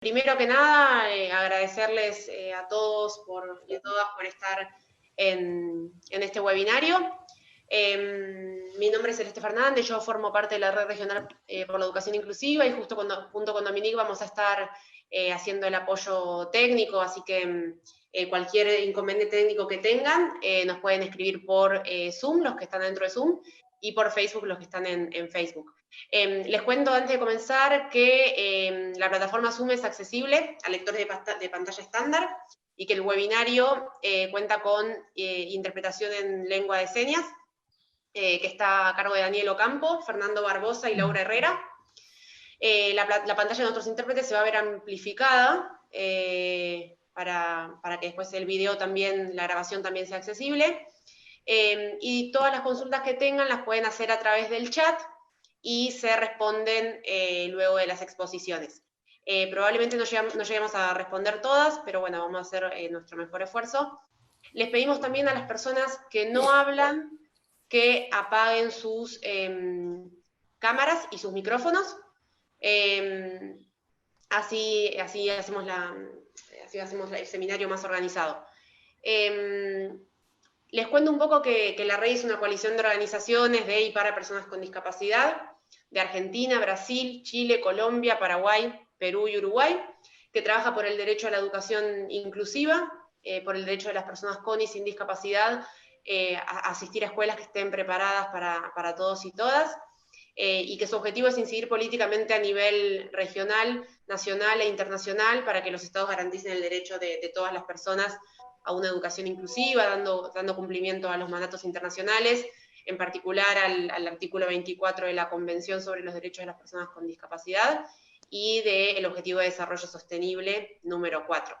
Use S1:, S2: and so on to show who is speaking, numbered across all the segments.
S1: Primero que nada, agradecerles a todos y a todas por estar en este webinario. Mi nombre es Celeste Fernández, yo formo parte de la Red Regional por la Educación Inclusiva y junto con Dominique vamos a estar haciendo el apoyo técnico, así que cualquier inconveniente técnico que tengan nos pueden escribir por Zoom, los que están dentro de Zoom, y por Facebook, los que están en Facebook. Les cuento antes de comenzar que la plataforma Zoom es accesible a lectores de pantalla estándar y que el webinario cuenta con interpretación en lengua de señas, que está a cargo de Daniel Ocampo, Fernando Barbosa y Laura Herrera. La pantalla de otros intérpretes se va a ver amplificada para que después el video también, la grabación también sea accesible. Y todas las consultas que tengan las pueden hacer a través del chat y se responden luego de las exposiciones. Probablemente no lleguemos a responder todas, pero bueno, vamos a hacer nuestro mejor esfuerzo. Les pedimos también a las personas que no hablan que apaguen sus cámaras y sus micrófonos. Así hacemos el seminario más organizado. Les cuento un poco que la REI es una coalición de organizaciones de y para personas con discapacidad de Argentina, Brasil, Chile, Colombia, Paraguay, Perú y Uruguay, que trabaja por el derecho a la educación inclusiva, por el derecho de las personas con y sin discapacidad a asistir a escuelas que estén preparadas para todos y todas, y que su objetivo es incidir políticamente a nivel regional, nacional e internacional para que los estados garanticen el derecho de todas las personas a una educación inclusiva, dando cumplimiento a los mandatos internacionales, en particular al artículo 24 de la Convención sobre los Derechos de las Personas con Discapacidad y del Objetivo de Desarrollo Sostenible número 4.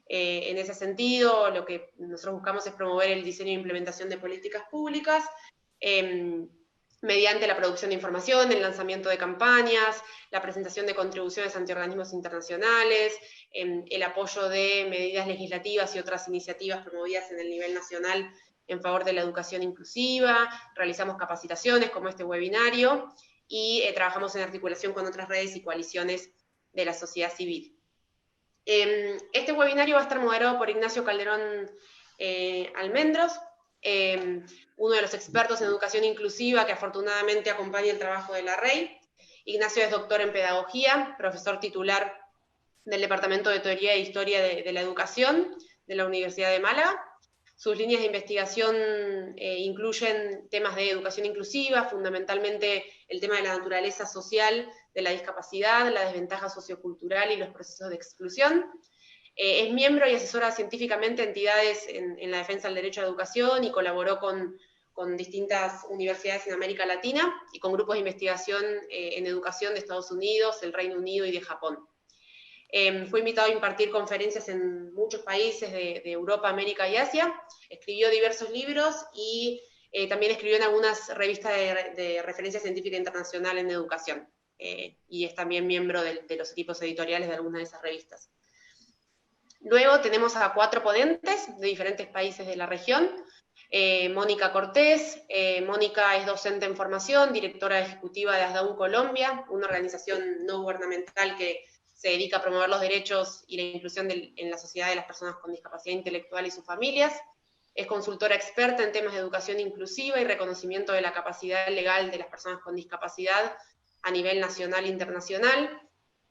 S1: En ese sentido, lo que nosotros buscamos es promover el diseño e implementación de políticas públicas, mediante la producción de información, el lanzamiento de campañas, la presentación de contribuciones ante organismos internacionales, el apoyo de medidas legislativas y otras iniciativas promovidas en el nivel nacional en favor de la educación inclusiva, realizamos capacitaciones como este webinario y trabajamos en articulación con otras redes y coaliciones de la sociedad civil. Este webinario va a estar moderado por Ignacio Calderón Almendros, uno de los expertos en educación inclusiva que afortunadamente acompaña el trabajo de la REI. Ignacio es doctor en pedagogía, profesor titular del Departamento de Teoría e Historia de la Educación de la Universidad de Málaga. Sus líneas de investigación incluyen temas de educación inclusiva, fundamentalmente el tema de la naturaleza social de la discapacidad, la desventaja sociocultural y los procesos de exclusión. Es miembro y asesora científicamente entidades en la defensa del derecho a la educación y colaboró con distintas universidades en América Latina y con grupos de investigación en educación de Estados Unidos, el Reino Unido y de Japón. Fue invitado a impartir conferencias en muchos países de Europa, América y Asia. Escribió diversos libros y también escribió en algunas revistas de referencia científica internacional en educación. Y es también miembro de los equipos editoriales de algunas de esas revistas. Luego tenemos a 4 ponentes de diferentes países de la región. Mónica Cortés. Mónica es docente en formación, directora ejecutiva de ASDAUN Colombia, una organización no gubernamental que se dedica a promover los derechos y la inclusión en la sociedad de las personas con discapacidad intelectual y sus familias. Es consultora experta en temas de educación inclusiva y reconocimiento de la capacidad legal de las personas con discapacidad a nivel nacional e internacional.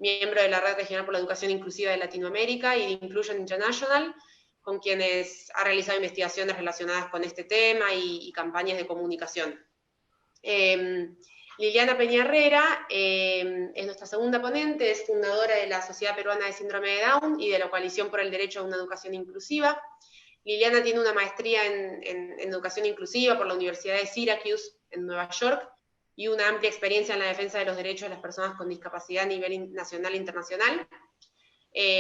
S1: Miembro de la Red Regional por la Educación Inclusiva de Latinoamérica y de Inclusion International, con quienes ha realizado investigaciones relacionadas con este tema y campañas de comunicación. Liliana Peña Herrera es nuestra segunda ponente, es fundadora de la Sociedad Peruana de Síndrome de Down y de la Coalición por el Derecho a una Educación Inclusiva. Liliana tiene una maestría en Educación Inclusiva por la Universidad de Syracuse en Nueva York y una amplia experiencia en la defensa de los derechos de las personas con discapacidad a nivel nacional e internacional.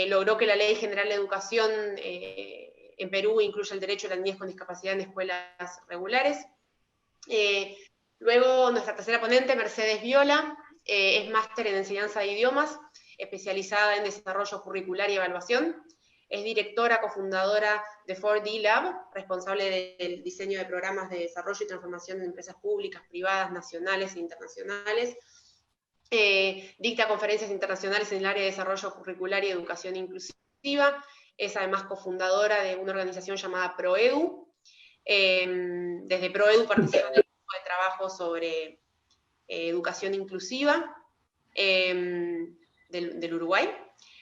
S1: Logró que la Ley General de Educación en Perú incluya el derecho de las niñas con discapacidad en escuelas regulares. Luego, nuestra tercera ponente, Mercedes Viola, es máster en enseñanza de idiomas, especializada en desarrollo curricular y evaluación. Es directora, cofundadora de 4D Lab, responsable del diseño de programas de desarrollo y transformación de empresas públicas, privadas, nacionales e internacionales. Dicta conferencias internacionales en el área de desarrollo curricular y educación inclusiva. Es además cofundadora de una organización llamada ProEdu. Desde ProEdu participa en el grupo de trabajo sobre educación inclusiva del Uruguay,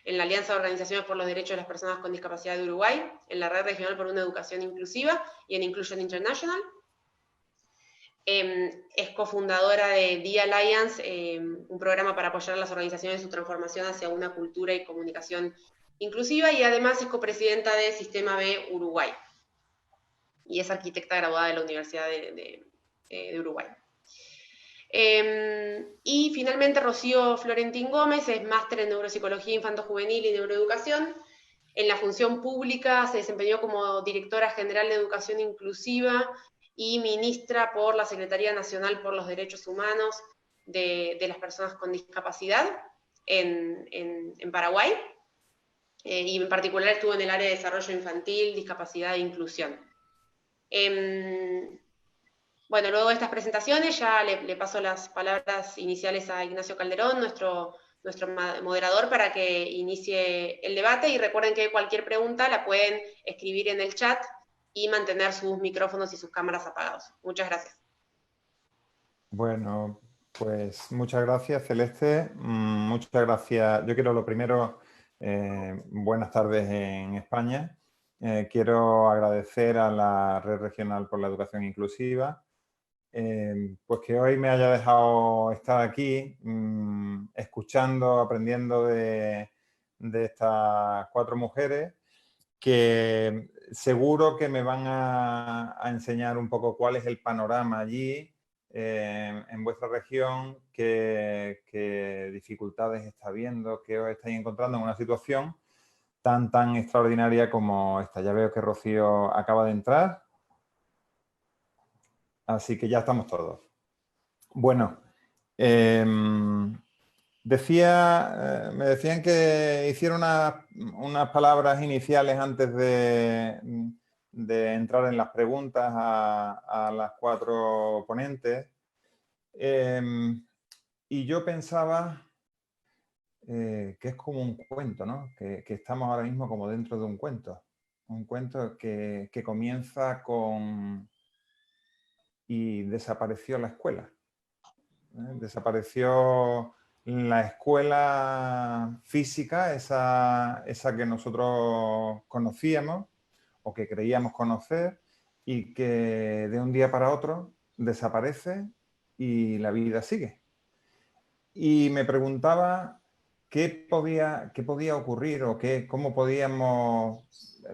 S1: en la Alianza de Organizaciones por los Derechos de las Personas con Discapacidad de Uruguay, en la Red Regional por una Educación Inclusiva y en Inclusion International. Es cofundadora de The Alliance, un programa para apoyar a las organizaciones en su transformación hacia una cultura y comunicación inclusiva, y además es copresidenta de Sistema B Uruguay. Y es arquitecta graduada de la Universidad de Uruguay. Y finalmente Rocío Florentín Gómez es máster en Neuropsicología Infanto-Juvenil y Neuroeducación. En la función pública se desempeñó como directora general de Educación Inclusiva y ministra por la Secretaría Nacional por los Derechos Humanos de las Personas con Discapacidad en Paraguay. Y en particular estuvo en el área de desarrollo infantil, discapacidad e inclusión. Bueno, luego de estas presentaciones ya le paso las palabras iniciales a Ignacio Calderón, nuestro moderador, para que inicie el debate, y recuerden que cualquier pregunta la pueden escribir en el chat y mantener sus micrófonos y sus cámaras apagados. Muchas gracias.
S2: Bueno, pues muchas gracias, Celeste. Muchas gracias. Yo quiero lo primero, buenas tardes en España. Quiero agradecer a la Red Regional por la Educación Inclusiva, pues que hoy me haya dejado estar aquí escuchando, aprendiendo de estas 4 mujeres que seguro que me van a enseñar un poco cuál es el panorama allí en vuestra región, qué dificultades está habiendo, qué os estáis encontrando en una situación tan extraordinaria como esta. Ya veo que Rocío acaba de entrar, así que ya estamos todos. Bueno, me decían que hiciera unas palabras iniciales antes de entrar en las preguntas a las 4 ponentes. Y yo pensaba que es como un cuento, ¿no? Que estamos ahora mismo como dentro de un cuento. Un cuento que comienza con... y desapareció la escuela. Desapareció la escuela física, esa que nosotros conocíamos o que creíamos conocer, y que de un día para otro desaparece y la vida sigue. Y me preguntaba qué podía ocurrir o cómo podíamos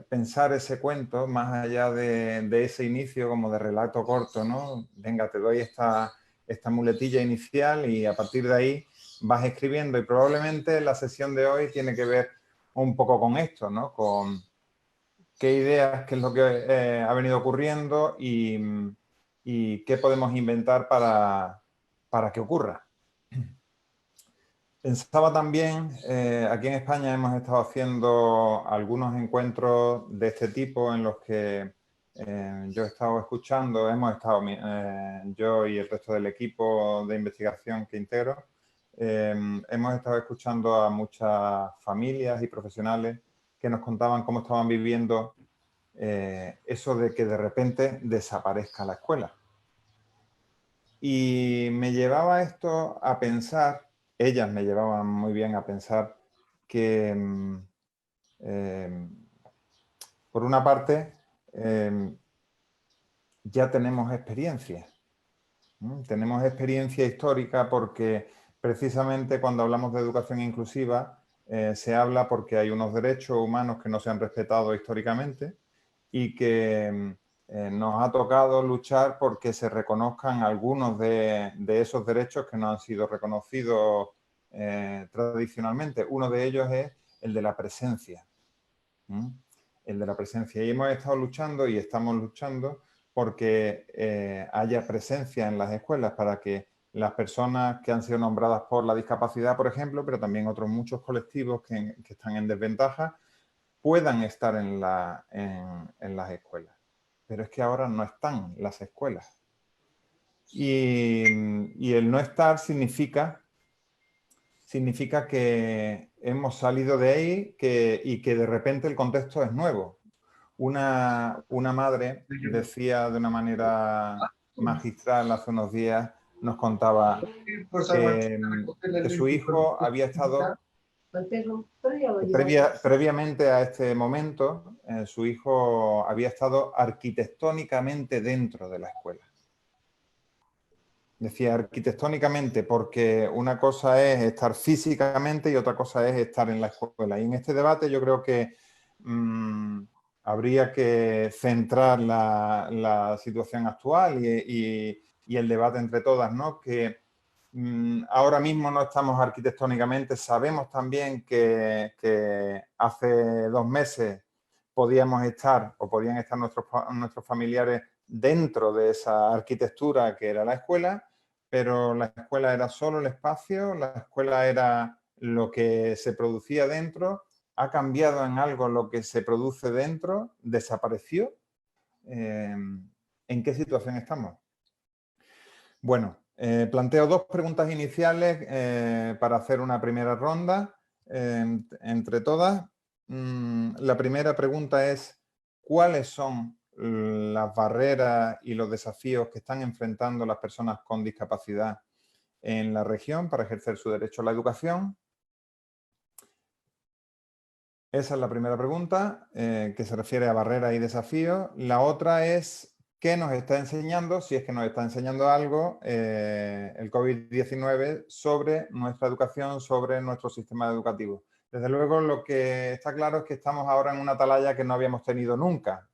S2: pensar ese cuento más allá de ese inicio como de relato corto, ¿no? Venga, te doy esta muletilla inicial y a partir de ahí vas escribiendo, y probablemente la sesión de hoy tiene que ver un poco con esto, ¿no? Con qué ideas, qué es lo que ha venido ocurriendo y qué podemos inventar para que ocurra. Pensaba también, aquí en España hemos estado haciendo algunos encuentros de este tipo en los que yo he estado escuchando, hemos estado yo y el resto del equipo de investigación que integro, hemos estado escuchando a muchas familias y profesionales que nos contaban cómo estaban viviendo eso de que de repente desaparezca la escuela. Y me llevaba esto a pensar, ellas me llevaban muy bien a pensar que, por una parte, ya tenemos experiencia. Tenemos experiencia histórica porque precisamente cuando hablamos de educación inclusiva se habla porque hay unos derechos humanos que no se han respetado históricamente y que nos ha tocado luchar porque se reconozcan algunos de esos derechos que no han sido reconocidos tradicionalmente. Uno de ellos es el de la presencia. El de la presencia. Y hemos estado luchando y estamos luchando porque haya presencia en las escuelas para que las personas que han sido nombradas por la discapacidad, por ejemplo, pero también otros muchos colectivos que están en desventaja, puedan estar en las escuelas. Pero es que ahora no están las escuelas. Y el no estar significa significa que hemos salido de ahí y que de repente el contexto es nuevo. Una madre decía de una manera magistral hace unos días, nos contaba que su hijo había estado, previamente a este momento, su hijo había estado arquitectónicamente dentro de la escuela. Decía arquitectónicamente porque una cosa es estar físicamente y otra cosa es estar en la escuela. Y en este debate yo creo que habría que centrar la situación actual y el debate entre todas, ¿no? Que ahora mismo no estamos arquitectónicamente, sabemos también que hace 2 meses podíamos estar o podían estar nuestros familiares dentro de esa arquitectura que era la escuela, pero la escuela era solo el espacio, la escuela era lo que se producía dentro, ha cambiado en algo lo que se produce dentro, desapareció. ¿En qué situación estamos? Bueno, planteo 2 preguntas iniciales para hacer una primera ronda entre todas. La primera pregunta es, ¿cuáles son las barreras y los desafíos que están enfrentando las personas con discapacidad en la región para ejercer su derecho a la educación? Esa es la primera pregunta, que se refiere a barreras y desafíos. La otra es, ¿qué nos está enseñando, si es que nos está enseñando algo, el COVID-19 sobre nuestra educación, sobre nuestro sistema educativo? Desde luego, lo que está claro es que estamos ahora en una atalaya que no habíamos tenido nunca.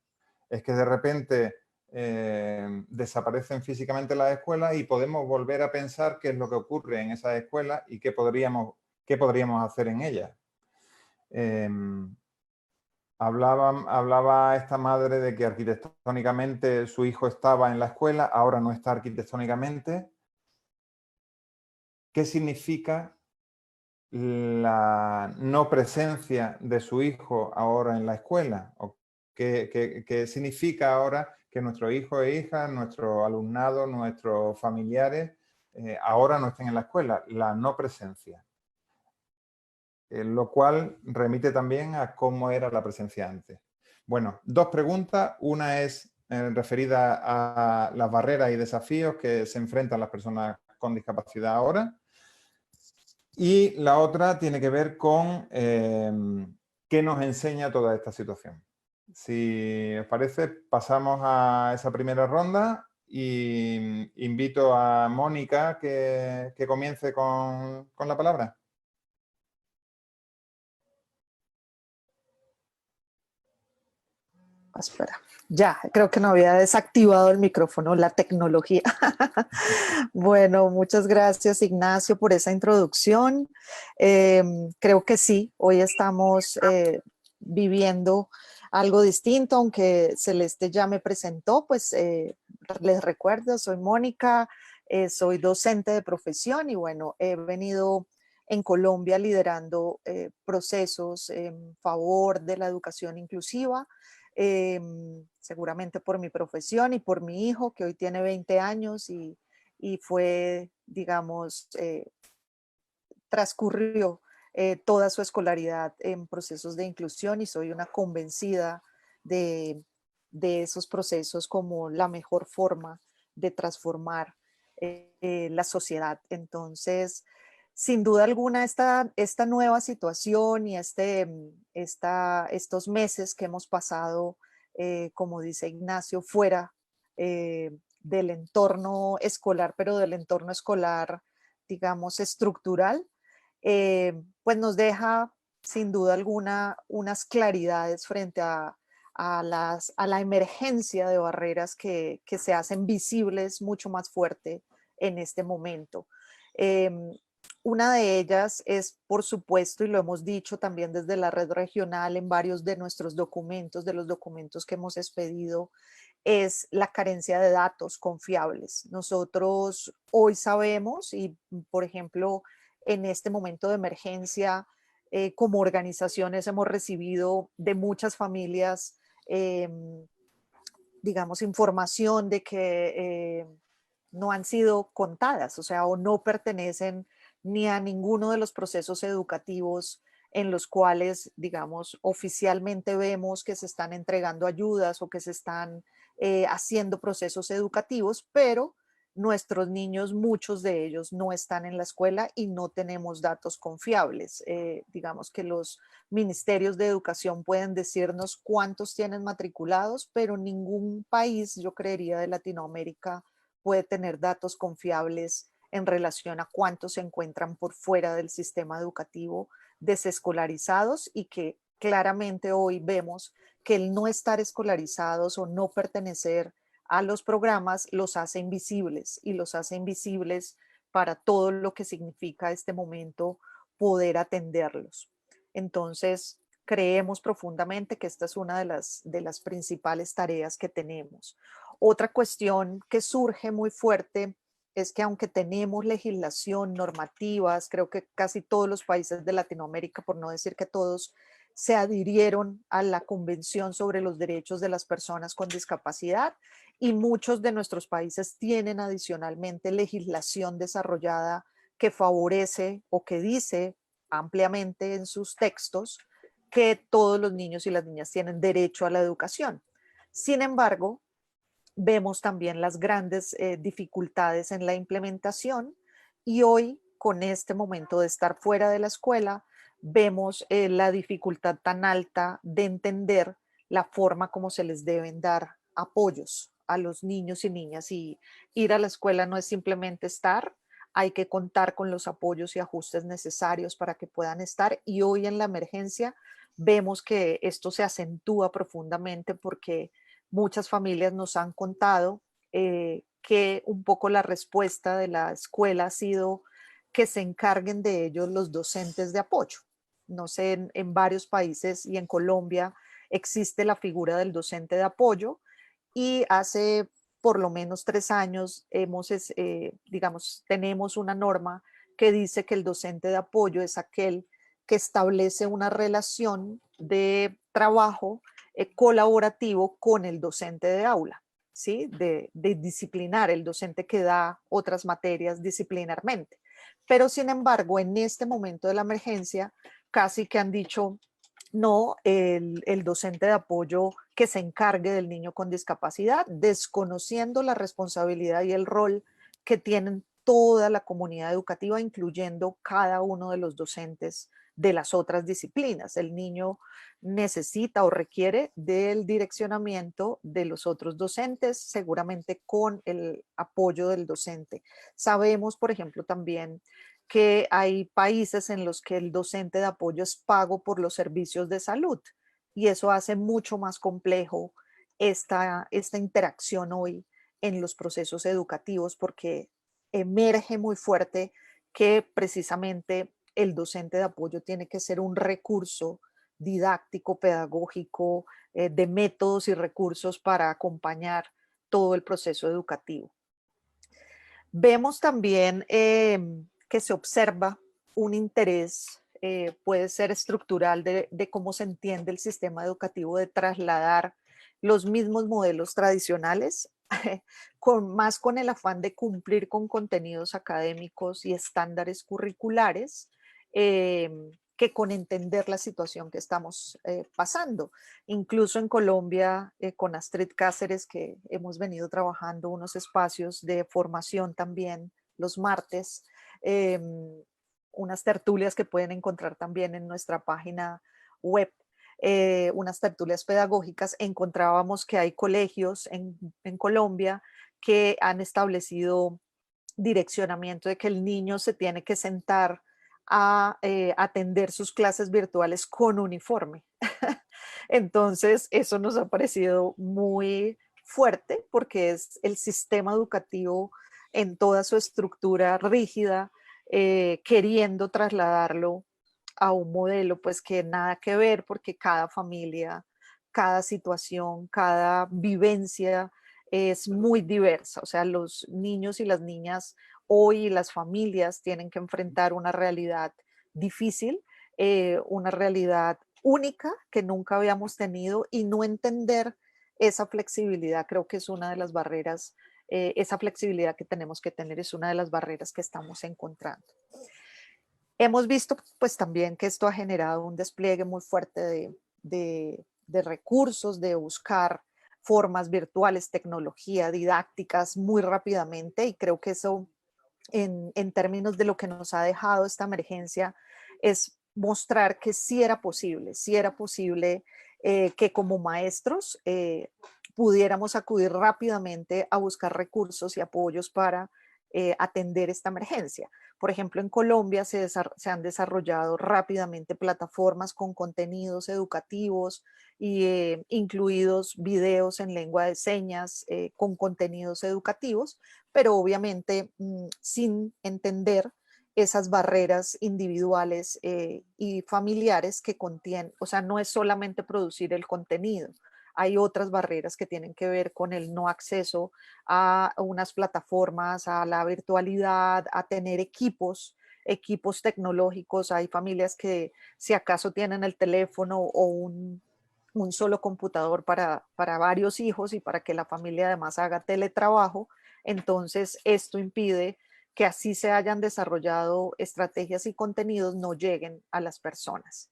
S2: Es que de repente desaparecen físicamente las escuelas y podemos volver a pensar qué es lo que ocurre en esas escuelas y qué podríamos hacer en ellas. Hablaba esta madre de que arquitectónicamente su hijo estaba en la escuela, ahora no está arquitectónicamente. ¿Qué significa la no presencia de su hijo ahora en la escuela? ¿O qué significa ahora que nuestros hijos e hijas, nuestro alumnado, nuestros familiares ahora no estén en la escuela? La no presencia. Lo cual remite también a cómo era la presencia antes. Bueno, 2 preguntas. Una es referida a las barreras y desafíos que se enfrentan las personas con discapacidad ahora. Y la otra tiene que ver con qué nos enseña toda esta situación. Si os parece, pasamos a esa primera ronda y invito a Mónica que comience con la palabra.
S3: Espera, ya, creo que no había desactivado el micrófono, la tecnología. Bueno, muchas gracias, Ignacio, por esa introducción. Creo que sí, hoy estamos viviendo algo distinto, aunque Celeste ya me presentó, pues les recuerdo, soy Mónica, soy docente de profesión y bueno, he venido en Colombia liderando procesos en favor de la educación inclusiva. Seguramente por mi profesión y por mi hijo, que hoy tiene 20 años y fue, digamos, transcurrió toda su escolaridad en procesos de inclusión y soy una convencida de esos procesos como la mejor forma de transformar la sociedad. Entonces, sin duda alguna, esta nueva situación y estos meses que hemos pasado, como dice Ignacio, fuera del entorno escolar, pero del entorno escolar, digamos, estructural, pues nos deja sin duda alguna unas claridades frente a la emergencia de barreras que se hacen visibles mucho más fuerte en este momento. Una de ellas es, por supuesto, y lo hemos dicho también desde la red regional en varios de nuestros documentos, de los documentos que hemos expedido, es la carencia de datos confiables. Nosotros hoy sabemos y, por ejemplo, en este momento de emergencia, como organizaciones hemos recibido de muchas familias, digamos, información de que no han sido contadas, o sea, o no pertenecen ni a ninguno de los procesos educativos en los cuales, digamos, oficialmente vemos que se están entregando ayudas o que se están haciendo procesos educativos, pero nuestros niños, muchos de ellos no están en la escuela y no tenemos datos confiables. Digamos que los ministerios de educación pueden decirnos cuántos tienen matriculados, pero ningún país, yo creería, de Latinoamérica puede tener datos confiables en relación a cuántos se encuentran por fuera del sistema educativo desescolarizados, y que claramente hoy vemos que el no estar escolarizados o no pertenecer a los programas los hace invisibles, y los hace invisibles para todo lo que significa este momento poder atenderlos. Entonces, creemos profundamente que esta es una de las principales tareas que tenemos. Otra cuestión que surge muy fuerte es que, aunque tenemos legislación, normativas, creo que casi todos los países de Latinoamérica, por no decir que todos, se adhirieron a la Convención sobre los Derechos de las Personas con Discapacidad, y muchos de nuestros países tienen adicionalmente legislación desarrollada que favorece o que dice ampliamente en sus textos que todos los niños y las niñas tienen derecho a la educación. Sin embargo, vemos también las grandes dificultades en la implementación, y hoy, con este momento de estar fuera de la escuela, vemos la dificultad tan alta de entender la forma como se les deben dar apoyos a los niños y niñas. Y ir a la escuela no es simplemente estar, hay que contar con los apoyos y ajustes necesarios para que puedan estar. Y hoy, en la emergencia, vemos que esto se acentúa profundamente, porque muchas familias nos han contado que un poco la respuesta de la escuela ha sido que se encarguen de ellos los docentes de apoyo. No sé, en varios países y en Colombia existe la figura del docente de apoyo, y hace por lo menos 3 años digamos, tenemos una norma que dice que el docente de apoyo es aquel que establece una relación de trabajo colaborativo con el docente de aula, ¿sí? De disciplinar, el docente que da otras materias disciplinarmente. Pero sin embargo, en este momento de la emergencia, casi que han dicho, no, el docente de apoyo que se encargue del niño con discapacidad, desconociendo la responsabilidad y el rol que tienen toda la comunidad educativa, incluyendo cada uno de los docentes de las otras disciplinas. El niño necesita o requiere del direccionamiento de los otros docentes, seguramente con el apoyo del docente. Sabemos, por ejemplo, también que hay países en los que el docente de apoyo es pago por los servicios de salud, y eso hace mucho más complejo esta interacción hoy en los procesos educativos, porque emerge muy fuerte que precisamente el docente de apoyo tiene que ser un recurso didáctico, pedagógico, de métodos y recursos para acompañar todo el proceso educativo. Vemos también que se observa un interés, puede ser estructural, de cómo se entiende el sistema educativo, de trasladar los mismos modelos tradicionales, más con el afán de cumplir con contenidos académicos y estándares curriculares, que con entender la situación que estamos pasando. Incluso en Colombia, con Astrid Cáceres, que hemos venido trabajando unos espacios de formación también los martes, unas tertulias que pueden encontrar también en nuestra página web, unas tertulias pedagógicas. Encontrábamos que hay colegios en Colombia que han establecido direccionamiento de que el niño se tiene que sentar a atender sus clases virtuales con uniforme. Entonces, eso nos ha parecido muy fuerte, porque es el sistema educativo en toda su estructura rígida, queriendo trasladarlo a un modelo pues que nada que ver, porque cada familia, cada situación, cada vivencia es muy diversa. O sea, los niños y las niñas hoy, las familias, tienen que enfrentar una realidad difícil, una realidad única que nunca habíamos tenido, y no entender esa flexibilidad creo que es una de las barreras, esa flexibilidad que tenemos que tener es una de las barreras que estamos encontrando. Hemos visto pues también que esto ha generado un despliegue muy fuerte de recursos, de buscar formas virtuales, tecnología, didácticas muy rápidamente, y creo que eso en términos de lo que nos ha dejado esta emergencia es mostrar que sí era posible que como maestros pudiéramos acudir rápidamente a buscar recursos y apoyos para atender esta emergencia. Por ejemplo, en Colombia se han desarrollado rápidamente plataformas con contenidos educativos y incluidos videos en lengua de señas con contenidos educativos, pero obviamente sin entender esas barreras individuales y familiares que contienen, o sea, no es solamente producir el contenido, hay otras barreras que tienen que ver con el no acceso a unas plataformas, a la virtualidad, a tener equipos tecnológicos. Hay familias que si acaso tienen el teléfono o un solo computador para varios hijos y para que la familia además haga teletrabajo, entonces esto impide que así se hayan desarrollado estrategias y contenidos no lleguen a las personas.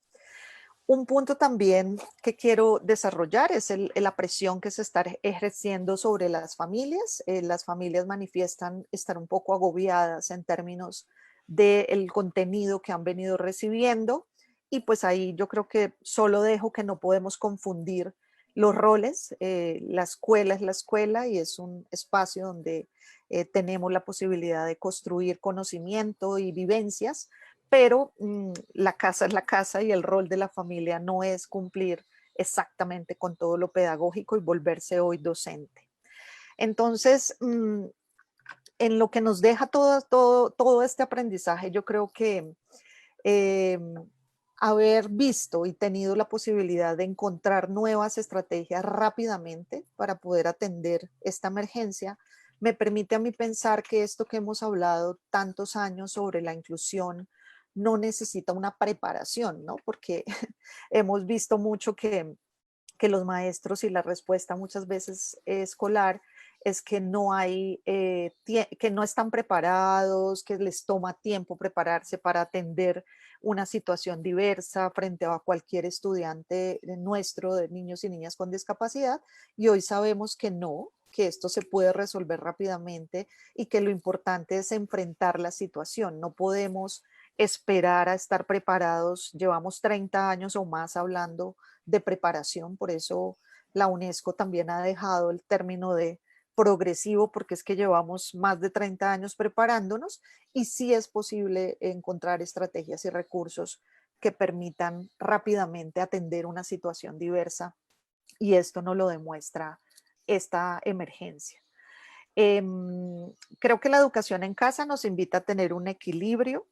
S3: Un punto también que quiero desarrollar es la presión que se está ejerciendo sobre las familias. Las familias manifiestan estar un poco agobiadas en términos del contenido que han venido recibiendo, y pues ahí yo creo que solo dejo que no podemos confundir los roles. La escuela es la escuela y es un espacio donde tenemos la posibilidad de construir conocimiento y vivencias, pero la casa es la casa y el rol de la familia no es cumplir exactamente con todo lo pedagógico y volverse hoy docente. Entonces, en lo que nos deja todo este aprendizaje, yo creo que eh, haber visto y tenido la posibilidad de encontrar nuevas estrategias rápidamente para poder atender esta emergencia, me permite a mí pensar que esto que hemos hablado tantos años sobre la inclusión no necesita una preparación, ¿no? Porque hemos visto mucho que los maestros, y la respuesta muchas veces escolar es que no hay, que no están preparados, que les toma tiempo prepararse para atender una situación diversa frente a cualquier estudiante nuestro, de niños y niñas con discapacidad, y hoy sabemos que no, que esto se puede resolver rápidamente y que lo importante es enfrentar la situación. No podemos esperar a estar preparados. Llevamos 30 años o más hablando de preparación, por eso la UNESCO también ha dejado el término de progresivo, porque es que llevamos más de 30 años preparándonos y sí es posible encontrar estrategias y recursos que permitan rápidamente atender una situación diversa, y esto nos lo demuestra esta emergencia. Creo que la educación en casa nos invita a tener un equilibrio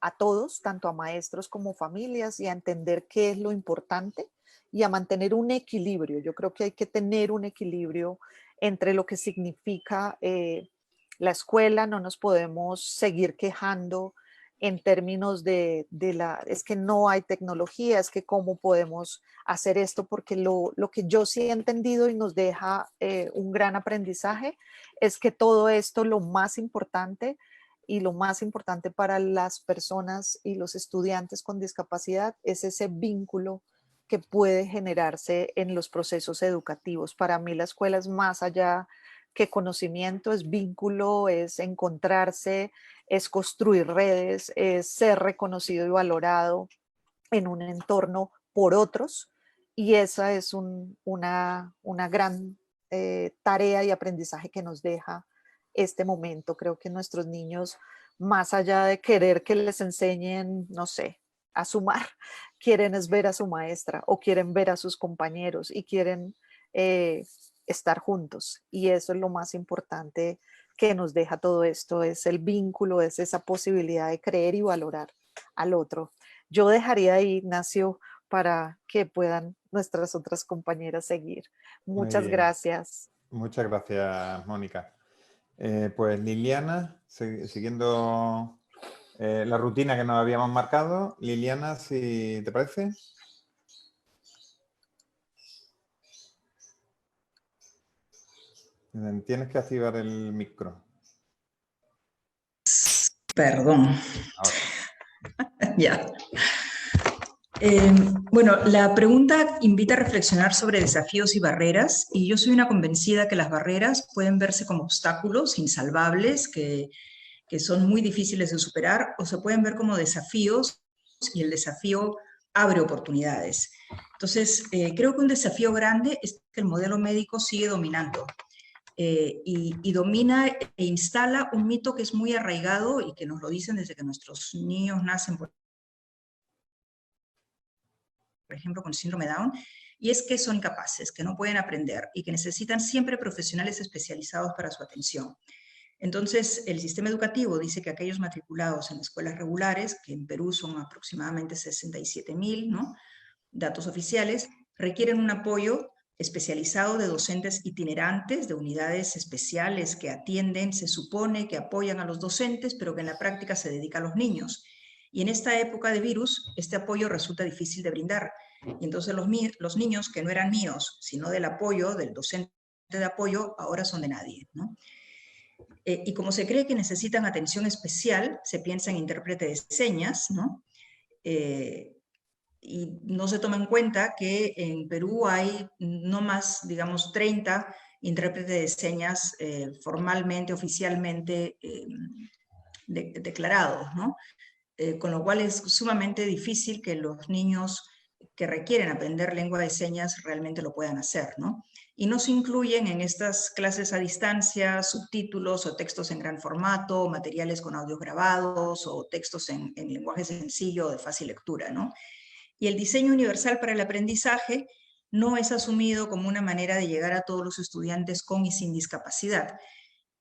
S3: a todos, tanto a maestros como familias, y a entender qué es lo importante y a mantener un equilibrio. Yo creo que hay que tener un equilibrio entre lo que significa la escuela. No nos podemos seguir quejando en términos es que no hay tecnología, es que cómo podemos hacer esto, porque lo que yo sí he entendido y nos deja un gran aprendizaje es que todo esto, lo más importante y lo más importante para las personas y los estudiantes con discapacidad es ese vínculo que puede generarse en los procesos educativos. Para mí la escuela es más allá que conocimiento, es vínculo, es encontrarse, es construir redes, es ser reconocido y valorado en un entorno por otros, y esa es una gran tarea y aprendizaje que nos deja este momento. Creo que nuestros niños, más allá de querer que les enseñen, no sé, a sumar, quieren es ver a su maestra o quieren ver a sus compañeros y quieren estar juntos. Y eso es lo más importante que nos deja todo esto, es el vínculo, es esa posibilidad de creer y valorar al otro. Yo dejaría ahí, Ignacio, para que puedan nuestras otras compañeras seguir.
S2: Muy
S3: Muchas
S2: bien.
S3: gracias.
S2: Muchas gracias, Mónica. Pues Liliana, siguiendo la rutina que nos habíamos marcado, Liliana, si te parece. Tienes que activar el micro.
S4: Perdón.
S2: Ahora.
S4: Ya. Bueno, la pregunta invita a reflexionar sobre desafíos y barreras, y yo soy una convencida que las barreras pueden verse como obstáculos insalvables que son muy difíciles de superar, o se pueden ver como desafíos, y el desafío abre oportunidades. Entonces, creo que un desafío grande es que el modelo médico sigue dominando, y domina e instala un mito que es muy arraigado y que nos lo dicen desde que nuestros niños nacen, por ejemplo, con síndrome de Down, y es que son incapaces, que no pueden aprender y que necesitan siempre profesionales especializados para su atención. Entonces, el sistema educativo dice que aquellos matriculados en escuelas regulares, que en Perú son aproximadamente 67.000, ¿no?, datos oficiales, requieren un apoyo especializado de docentes itinerantes, de unidades especiales que atienden, se supone que apoyan a los docentes, pero que en la práctica se dedica a los niños. Y en esta época de virus, este apoyo resulta difícil de brindar. Y entonces los niños que no eran míos, sino del apoyo, del docente de apoyo, ahora son de nadie, ¿no? Y como se cree que necesitan atención especial, se piensa en intérprete de señas, ¿no? Y no se toma en cuenta que en Perú hay no más, digamos, 30 intérpretes de señas formalmente, oficialmente declarados, ¿no? Con lo cual es sumamente difícil que los niños que requieren aprender lengua de señas realmente lo puedan hacer, ¿no? Y no se incluyen en estas clases a distancia subtítulos o textos en gran formato, materiales con audios grabados o textos en lenguaje sencillo de fácil lectura, ¿no? Y el diseño universal para el aprendizaje no es asumido como una manera de llegar a todos los estudiantes con y sin discapacidad.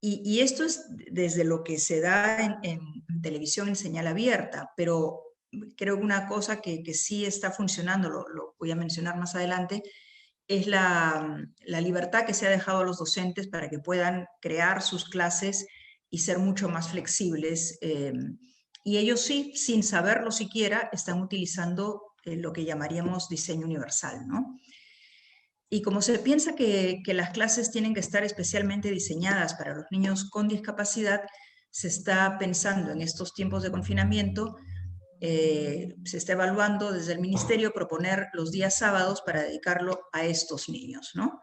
S4: Y esto es desde lo que se da en televisión en señal abierta, pero creo que una cosa que sí está funcionando, lo voy a mencionar más adelante, es la libertad que se ha dejado a los docentes para que puedan crear sus clases y ser mucho más flexibles. Y ellos sí, sin saberlo siquiera, están utilizando lo que llamaríamos diseño universal, ¿no? Y como se piensa que las clases tienen que estar especialmente diseñadas para los niños con discapacidad, se está pensando en estos tiempos de confinamiento, se está evaluando desde el ministerio proponer los días sábados para dedicarlo a estos niños, ¿no?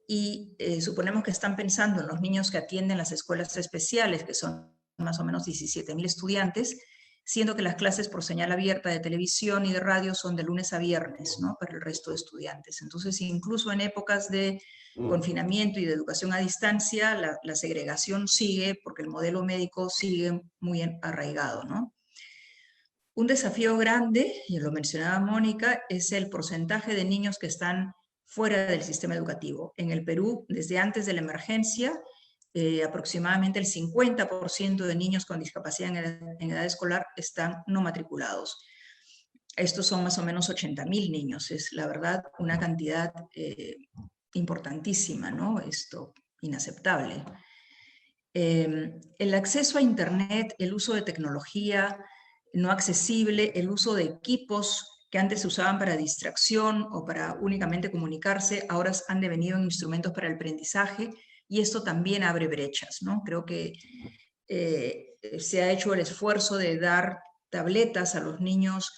S4: Y suponemos que están pensando en los niños que atienden las escuelas especiales, que son más o menos 17.000 estudiantes, siendo que las clases por señal abierta de televisión y de radio son de lunes a viernes, ¿no?, para el resto de estudiantes. Entonces, incluso en épocas de confinamiento y de educación a distancia, la segregación sigue porque el modelo médico sigue muy arraigado, ¿no? Un desafío grande, y lo mencionaba Mónica, es el porcentaje de niños que están fuera del sistema educativo. En el Perú, desde antes de la emergencia, aproximadamente el 50% de niños con discapacidad en edad escolar están no matriculados. Estos son más o menos 80.000 niños. Es, la verdad, una cantidad importantísima, ¿no? Esto, inaceptable. El acceso a Internet, el uso de tecnología no accesible, el uso de equipos que antes se usaban para distracción o para únicamente comunicarse, ahora han devenido en instrumentos para el aprendizaje, y esto también abre brechas, ¿no? Creo que se ha hecho el esfuerzo de dar tabletas a los niños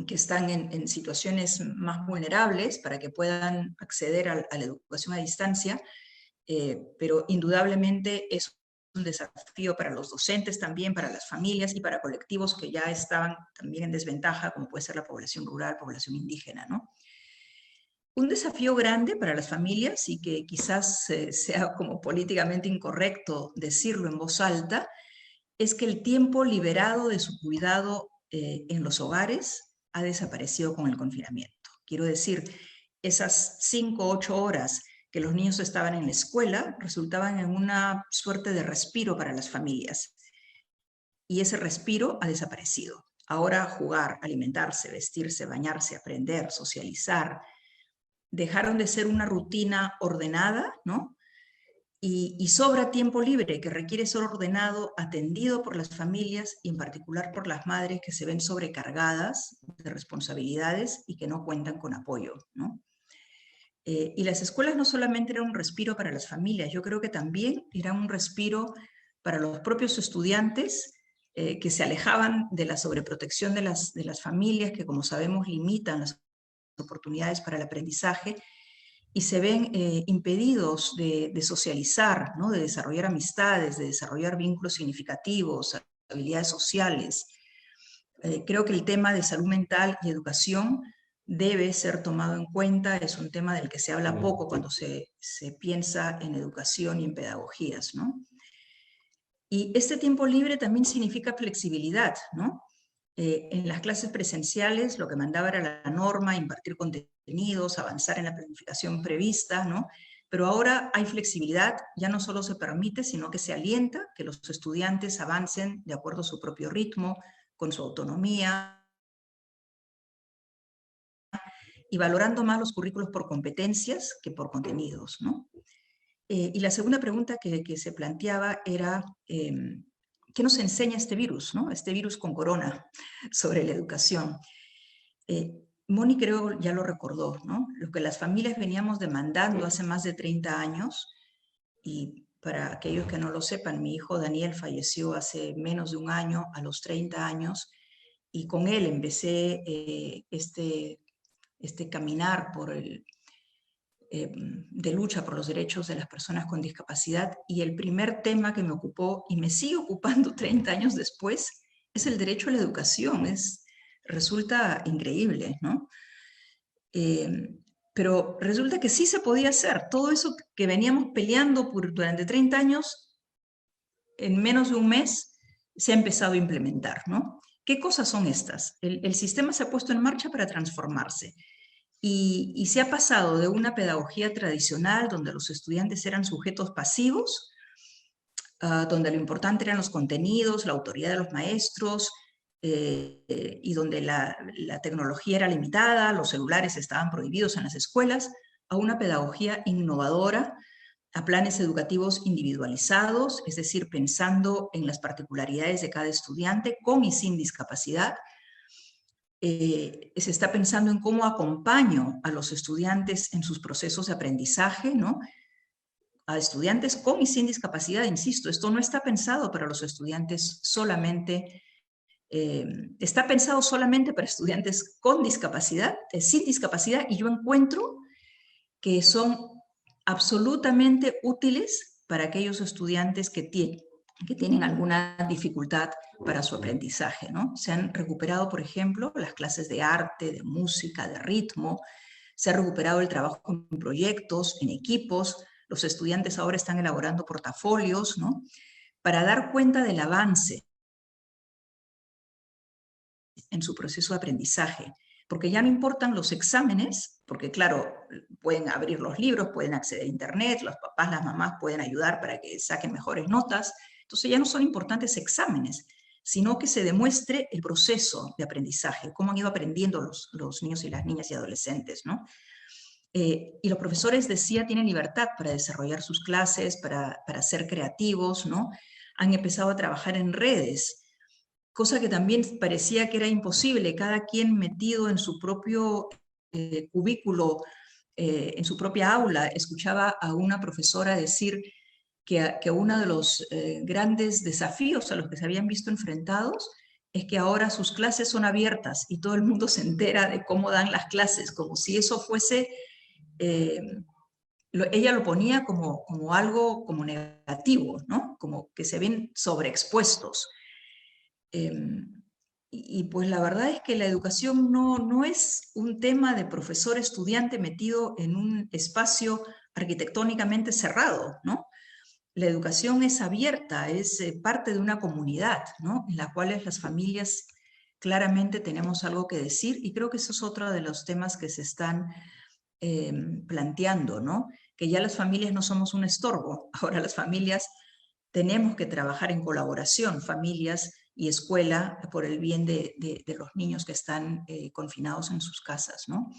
S4: que están en situaciones más vulnerables para que puedan acceder a la educación a distancia, pero indudablemente es un desafío para los docentes también, para las familias y para colectivos que ya estaban también en desventaja, como puede ser la población rural, población indígena, ¿no? Un desafío grande para las familias, y que quizás sea como políticamente incorrecto decirlo en voz alta, es que el tiempo liberado de su cuidado en los hogares ha desaparecido con el confinamiento. Quiero decir, esas 5 o 8 horas que los niños estaban en la escuela resultaban en una suerte de respiro para las familias. Y ese respiro ha desaparecido. Ahora jugar, alimentarse, vestirse, bañarse, aprender, socializar, dejaron de ser una rutina ordenada, ¿no? Y sobra tiempo libre que requiere ser ordenado, atendido por las familias y en particular por las madres que se ven sobrecargadas de responsabilidades y que no cuentan con apoyo, ¿no? Y las escuelas no solamente eran un respiro para las familias, yo creo que también eran un respiro para los propios estudiantes, que se alejaban de la sobreprotección de las familias, que como sabemos limitan las oportunidades para el aprendizaje, y se ven impedidos de socializar, ¿no? De desarrollar amistades, de desarrollar vínculos significativos, habilidades sociales. Creo que el tema de salud mental y educación debe ser tomado en cuenta, es un tema del que se habla poco cuando se piensa en educación y en pedagogías, ¿no? Y este tiempo libre también significa flexibilidad, ¿no? En las clases presenciales lo que mandaba era la norma, impartir contenidos, avanzar en la planificación prevista, ¿no? Pero ahora hay flexibilidad, ya no solo se permite, sino que se alienta que los estudiantes avancen de acuerdo a su propio ritmo, con su autonomía, y valorando más los currículos por competencias que por contenidos, ¿no? Y la segunda pregunta que se planteaba era, ¿qué nos enseña este virus, ¿no? Este virus con corona sobre la educación. Moni creo ya lo recordó, ¿no? Lo que las familias veníamos demandando hace más de 30 años, y para aquellos que no lo sepan, mi hijo Daniel falleció hace menos de un año, a los 30 años, y con él empecé este caminar por de lucha por los derechos de las personas con discapacidad, y el primer tema que me ocupó y me sigue ocupando 30 años después es el derecho a la educación. Resulta increíble, ¿no? Pero resulta que sí se podía hacer. Todo eso que veníamos peleando durante 30 años, en menos de un mes se ha empezado a implementar, ¿no? ¿Qué cosas son estas? El sistema se ha puesto en marcha para transformarse. Y se ha pasado de una pedagogía tradicional donde los estudiantes eran sujetos pasivos, donde lo importante eran los contenidos, la autoridad de los maestros, y donde la tecnología era limitada, los celulares estaban prohibidos en las escuelas, a una pedagogía innovadora, a planes educativos individualizados, es decir, pensando en las particularidades de cada estudiante con y sin discapacidad. Se está pensando en cómo acompaño a los estudiantes en sus procesos de aprendizaje, ¿no? A estudiantes con y sin discapacidad, insisto, esto no está pensado para los estudiantes solamente, está pensado solamente para estudiantes con discapacidad, sin discapacidad, y yo encuentro que son absolutamente útiles para aquellos estudiantes que tienen alguna dificultad para su aprendizaje, ¿no? Se han recuperado, por ejemplo, las clases de arte, de música, de ritmo, se ha recuperado el trabajo en proyectos, en equipos, los estudiantes ahora están elaborando portafolios, ¿no? Para dar cuenta del avance en su proceso de aprendizaje, porque ya no importan los exámenes, porque claro, pueden abrir los libros, pueden acceder a internet, los papás, las mamás pueden ayudar para que saquen mejores notas, entonces ya no son importantes exámenes, sino que se demuestre el proceso de aprendizaje, cómo han ido aprendiendo los niños y las niñas y adolescentes, ¿no? Y los profesores, decía, tienen libertad para desarrollar sus clases, para ser creativos, ¿no? Han empezado a trabajar en redes, cosa que también parecía que era imposible, cada quien metido en su propio cubículo, en su propia aula. Escuchaba a una profesora decir que uno de los grandes desafíos a los que se habían visto enfrentados es que ahora sus clases son abiertas y todo el mundo se entera de cómo dan las clases, como si eso fuese... ella lo ponía como algo como negativo, ¿no? Como que se ven sobreexpuestos. Y pues la verdad es que la educación no es un tema de profesor-estudiante metido en un espacio arquitectónicamente cerrado, ¿no? La educación es abierta, es parte de una comunidad, ¿no? En la cual las familias claramente tenemos algo que decir, y creo que eso es otro de los temas que se están planteando, ¿no? Que ya las familias no somos un estorbo, ahora las familias tenemos que trabajar en colaboración, familias y escuela, por el bien de los niños que están confinados en sus casas, ¿no?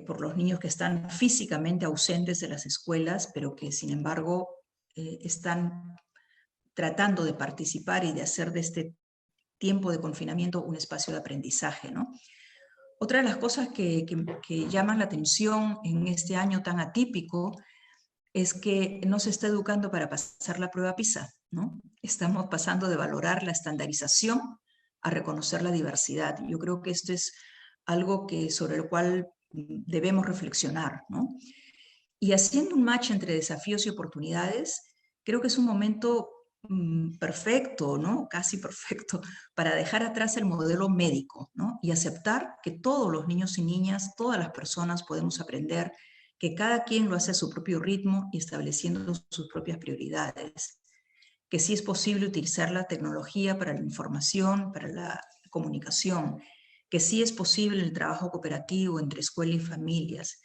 S4: Por los niños que están físicamente ausentes de las escuelas, pero que sin embargo están tratando de participar y de hacer de este tiempo de confinamiento un espacio de aprendizaje, ¿no? Otra de las cosas que llaman la atención en este año tan atípico es que no se está educando para pasar la prueba PISA, ¿no? Estamos pasando de valorar la estandarización a reconocer la diversidad. Yo creo que esto es algo sobre lo cual debemos reflexionar, ¿no? Y haciendo un match entre desafíos y oportunidades, creo que es un momento perfecto, ¿no? Casi perfecto, para dejar atrás el modelo médico, ¿no? Y aceptar que todos los niños y niñas, todas las personas podemos aprender, que cada quien lo hace a su propio ritmo y estableciendo sus propias prioridades, que sí es posible utilizar la tecnología para la información, para la comunicación, que sí es posible el trabajo cooperativo entre escuela y familias,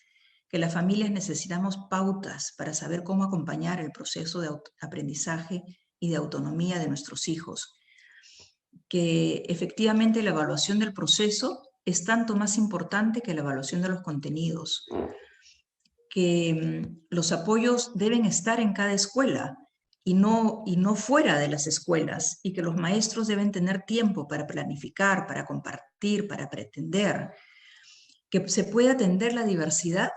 S4: que las familias necesitamos pautas para saber cómo acompañar el proceso de aprendizaje y de autonomía de nuestros hijos, que efectivamente la evaluación del proceso es tanto más importante que la evaluación de los contenidos, que los apoyos deben estar en cada escuela y no fuera de las escuelas, y que los maestros deben tener tiempo para planificar, para compartir, para pretender, que se puede atender la diversidad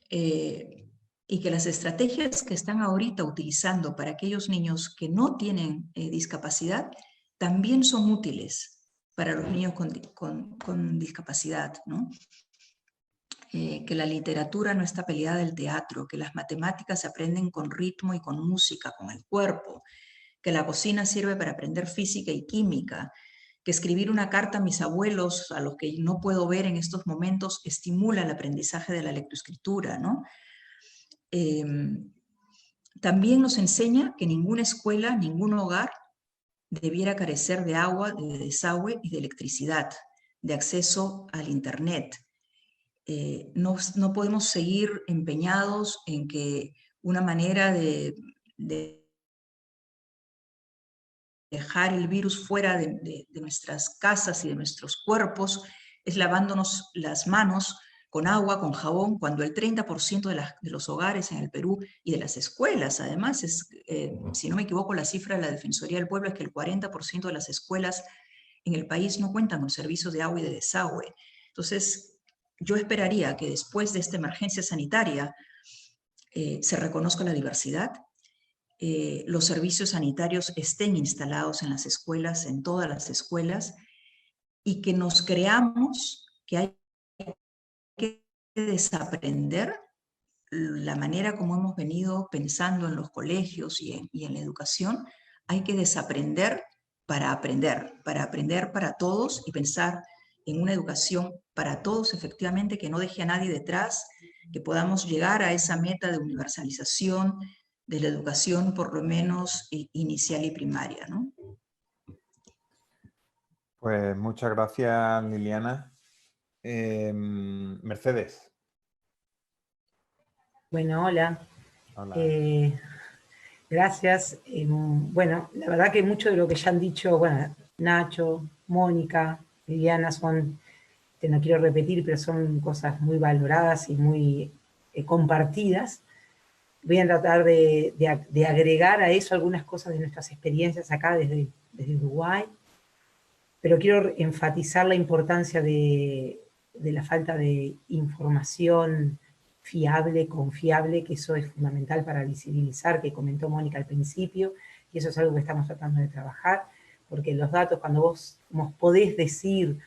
S4: y que las estrategias que están ahorita utilizando para aquellos niños que no tienen discapacidad también son útiles para los niños con discapacidad, ¿no? Que la literatura no está peleada del teatro, que las matemáticas se aprenden con ritmo y con música, con el cuerpo, que la cocina sirve para aprender física y química, que escribir una carta a mis abuelos, a los que no puedo ver en estos momentos, estimula el aprendizaje de la lectoescritura, ¿no? También nos enseña que ninguna escuela, ningún hogar debiera carecer de agua, de desagüe y de electricidad, de acceso al Internet. No podemos seguir empeñados en que una manera de dejar el virus fuera de nuestras casas y de nuestros cuerpos es lavándonos las manos con agua, con jabón, cuando el 30% de los hogares en el Perú y de las escuelas, además, si no me equivoco, la cifra de la Defensoría del Pueblo es que el 40% de las escuelas en el país no cuentan con servicios de agua y de desagüe. Entonces, yo esperaría que después de esta emergencia sanitaria se reconozca la diversidad, los servicios sanitarios estén instalados en las escuelas, en todas las escuelas, y que nos creamos que hay que desaprender la manera como hemos venido pensando en los colegios y en la educación. Hay que desaprender para aprender para todos y pensar en una educación para todos, efectivamente, que no deje a nadie detrás, que podamos llegar a esa meta de universalización de la educación, por lo menos inicial y primaria, ¿no?
S2: Pues muchas gracias, Liliana. Mercedes.
S5: Bueno, hola.
S2: Hola.
S5: Gracias. Bueno, la verdad que mucho de lo que ya han dicho, bueno, Nacho, Mónica, Liliana, no quiero repetir, pero son cosas muy valoradas y muy compartidas. Voy a tratar de agregar a eso algunas cosas de nuestras experiencias acá desde Uruguay, pero quiero enfatizar la importancia de la falta de información fiable, confiable, que eso es fundamental para visibilizar, que comentó Mónica al principio, y eso es algo que estamos tratando de trabajar, porque los datos, cuando vos podés decir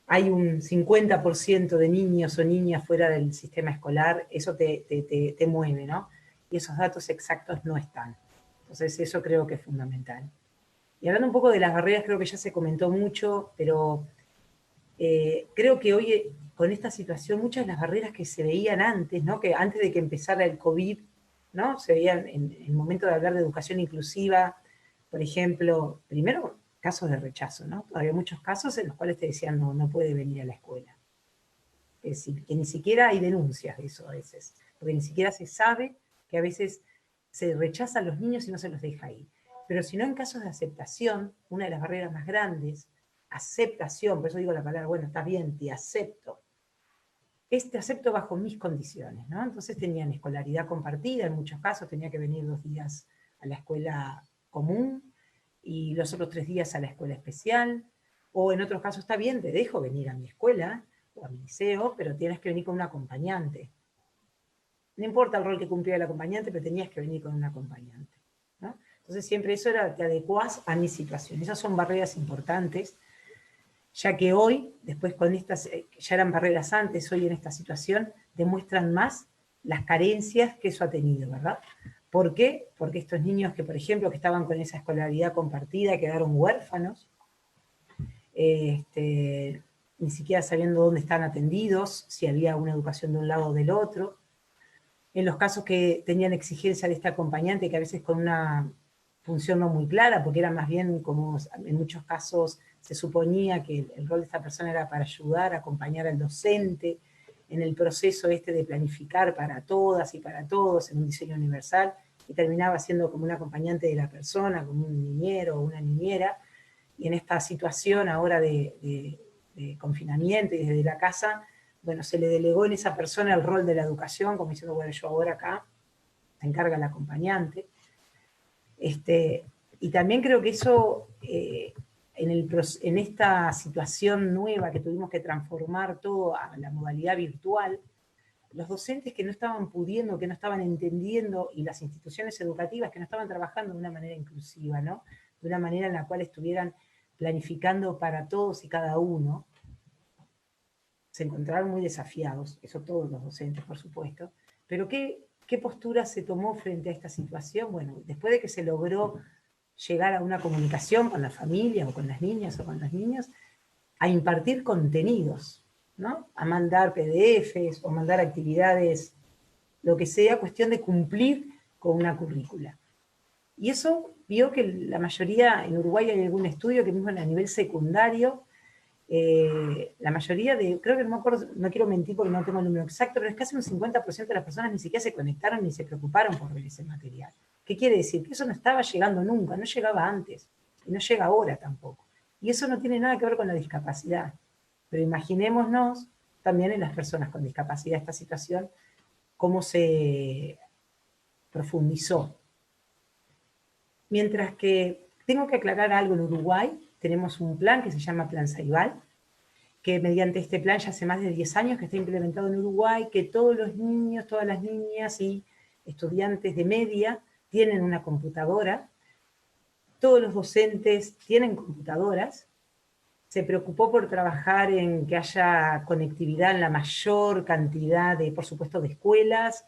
S5: hay un 50% de niños o niñas fuera del sistema escolar, eso te mueve, ¿no? Y esos datos exactos no están. Entonces eso creo que es fundamental. Y hablando un poco de las barreras, creo que ya se comentó mucho, pero creo que hoy con esta situación muchas de las barreras que se veían antes, ¿no? Que antes de que empezara el COVID, ¿no? Se veían en el momento de hablar de educación inclusiva, por ejemplo, primero casos de rechazo, ¿no? Había muchos casos en los cuales te decían no puede venir a la escuela. Es decir, que ni siquiera hay denuncias de eso a veces, porque ni siquiera se sabe que a veces se rechaza a los niños y no se los deja ir. Pero si no, en casos de aceptación, una de las barreras más grandes, aceptación, por eso digo la palabra, bueno, está bien, te acepto. Te acepto bajo mis condiciones, ¿no? Entonces tenían escolaridad compartida, en muchos casos tenía que venir 2 días a la escuela común y los otros 3 días a la escuela especial, o en otros casos está bien, te dejo venir a mi escuela o a mi liceo, pero tienes que venir con un acompañante. No importa el rol que cumplía el acompañante, pero tenías que venir con un acompañante, ¿no? Entonces siempre eso era, te adecuás a mi situación. Esas son barreras importantes, ya que hoy, después con estas, ya eran barreras antes, hoy en esta situación, demuestran más las carencias que eso ha tenido, ¿verdad? ¿Por qué? Porque estos niños que, por ejemplo, que estaban con esa escolaridad compartida, quedaron huérfanos, ni siquiera sabiendo dónde están atendidos, si había una educación de un lado o del otro. En los casos que tenían exigencia de este acompañante, que a veces con una función no muy clara, porque era más bien como en muchos casos se suponía que el rol de esta persona era para ayudar, acompañar al docente en el proceso de planificar para todas y para todos en un diseño universal, y terminaba siendo como un acompañante de la persona, como un niñero o una niñera, y en esta situación ahora de confinamiento y desde la casa, bueno, se le delegó en esa persona el rol de la educación, como diciendo, bueno, yo ahora acá, se encarga el acompañante. Y también creo que eso, en esta situación nueva que tuvimos que transformar todo a la modalidad virtual, los docentes que no estaban pudiendo, que no estaban entendiendo, y las instituciones educativas que no estaban trabajando de una manera inclusiva, ¿no? De una manera en la cual estuvieran planificando para todos y cada uno, se encontraron muy desafiados, eso todos los docentes, por supuesto, pero ¿qué postura se tomó frente a esta situación? Bueno, después de que se logró llegar a una comunicación con la familia, o con las niñas o con los niños, a impartir contenidos, ¿no? A mandar PDFs o mandar actividades, lo que sea, cuestión de cumplir con una currícula. Y eso vio que la mayoría, en Uruguay hay algún estudio que mismo a nivel secundario, la mayoría creo que no me acuerdo, no quiero mentir porque no tengo el número exacto, pero es casi un 50% de las personas ni siquiera se conectaron ni se preocuparon por ver ese material. ¿Qué quiere decir? Que eso no estaba llegando nunca, no llegaba antes, y no llega ahora tampoco. Y eso no tiene nada que ver con la discapacidad. Pero imaginémonos también en las personas con discapacidad esta situación, cómo se profundizó. Mientras que tengo que aclarar algo, en Uruguay tenemos un plan que se llama Plan Ceibal, que mediante este plan ya hace más de 10 años que está implementado en Uruguay, que todos los niños, todas las niñas y estudiantes de media tienen una computadora, todos los docentes tienen computadoras, se preocupó por trabajar en que haya conectividad en la mayor cantidad de, por supuesto, de escuelas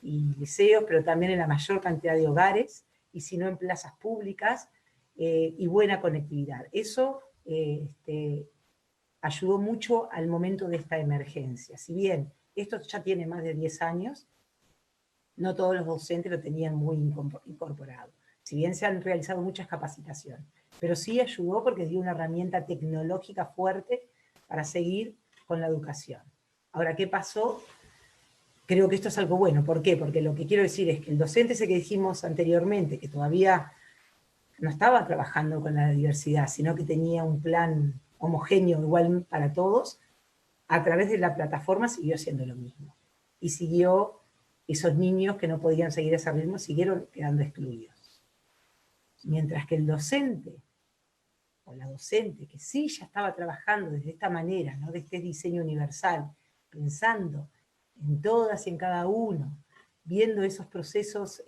S5: y liceos, pero también en la mayor cantidad de hogares, y si no en plazas públicas, y buena conectividad. Eso ayudó mucho al momento de esta emergencia. Si bien esto ya tiene más de 10 años, no todos los docentes lo tenían muy incorporado. Si bien se han realizado muchas capacitaciones, pero sí ayudó porque dio una herramienta tecnológica fuerte para seguir con la educación. Ahora, ¿qué pasó? Creo que esto es algo bueno. ¿Por qué? Porque lo que quiero decir es que el docente ese que dijimos anteriormente, que todavía no estaba trabajando con la diversidad, sino que tenía un plan homogéneo igual para todos, a través de la plataforma siguió haciendo lo mismo. Y siguió, esos niños que no podían seguir ese ritmo, siguieron quedando excluidos. Mientras que el docente, o la docente, que sí ya estaba trabajando desde esta manera, ¿no? De este diseño universal, pensando en todas y en cada uno, viendo esos procesos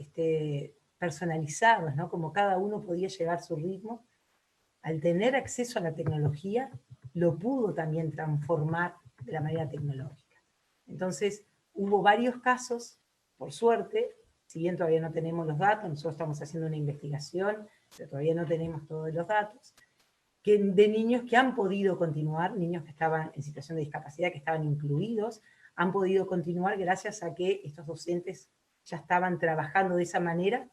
S5: personalizados, ¿no? Como cada uno podía llevar su ritmo, al tener acceso a la tecnología, lo pudo también transformar de la manera tecnológica. Entonces, hubo varios casos, por suerte, si bien todavía no tenemos los datos, nosotros estamos haciendo una investigación, pero todavía no tenemos todos los datos, de niños que han podido continuar, niños que estaban en situación de discapacidad, que estaban incluidos, han podido continuar gracias a que estos docentes ya estaban trabajando de esa manera,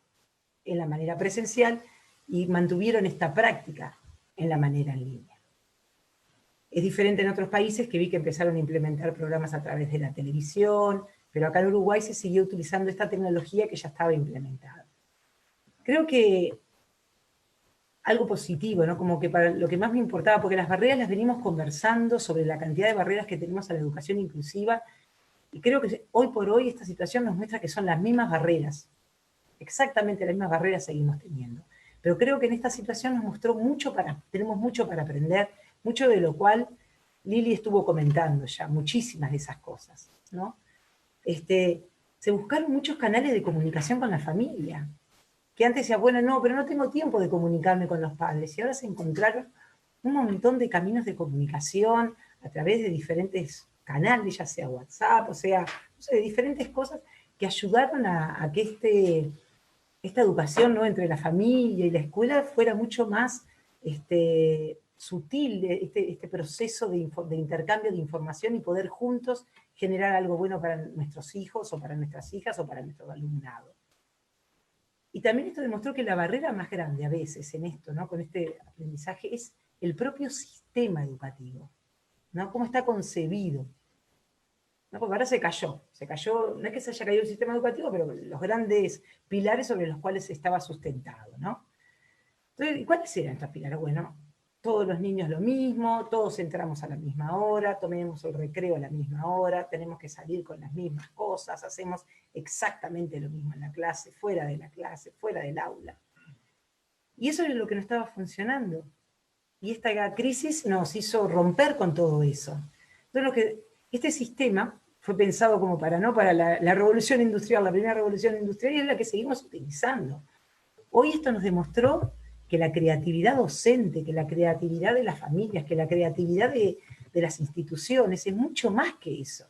S5: en la manera presencial, y mantuvieron esta práctica en la manera en línea. Es diferente en otros países que vi que empezaron a implementar programas a través de la televisión, pero acá en Uruguay se siguió utilizando esta tecnología que ya estaba implementada. Creo que algo positivo, ¿no? Como que para lo que más me importaba, porque las barreras las venimos conversando sobre la cantidad de barreras que tenemos a la educación inclusiva, y creo que hoy por hoy esta situación nos muestra que son las mismas barreras, exactamente las mismas barreras seguimos teniendo. Pero creo que en esta situación nos mostró tenemos mucho para aprender, mucho de lo cual Lili estuvo comentando ya, muchísimas de esas cosas, ¿no? Se buscaron muchos canales de comunicación con la familia, que antes decía, bueno, no, pero no tengo tiempo de comunicarme con los padres, y ahora se encontraron un montón de caminos de comunicación a través de diferentes canales, ya sea WhatsApp, o sea, no sé, de diferentes cosas que ayudaron a que esta educación, ¿no?, entre la familia y la escuela fuera mucho más sutil, este proceso de intercambio de información y poder juntos generar algo bueno para nuestros hijos o para nuestras hijas o para nuestro alumnado. Y también esto demostró que la barrera más grande a veces en esto, ¿no?, con este aprendizaje, es el propio sistema educativo, ¿no?, cómo está concebido. ¿No? Porque ahora se cayó, no es que se haya caído el sistema educativo, pero los grandes pilares sobre los cuales estaba sustentado, ¿no? Entonces, ¿cuáles eran estos pilares? Bueno, todos los niños lo mismo, todos entramos a la misma hora, tomemos el recreo a la misma hora, tenemos que salir con las mismas cosas, hacemos exactamente lo mismo en la clase, fuera de la clase, fuera del aula. Y eso es lo que no estaba funcionando. Y esta crisis nos hizo romper con todo eso. Entonces, este sistema fue pensado como para la revolución industrial, la primera revolución industrial, y es la que seguimos utilizando. Hoy esto nos demostró que la creatividad docente, que la creatividad de las familias, que la creatividad de las instituciones es mucho más que eso.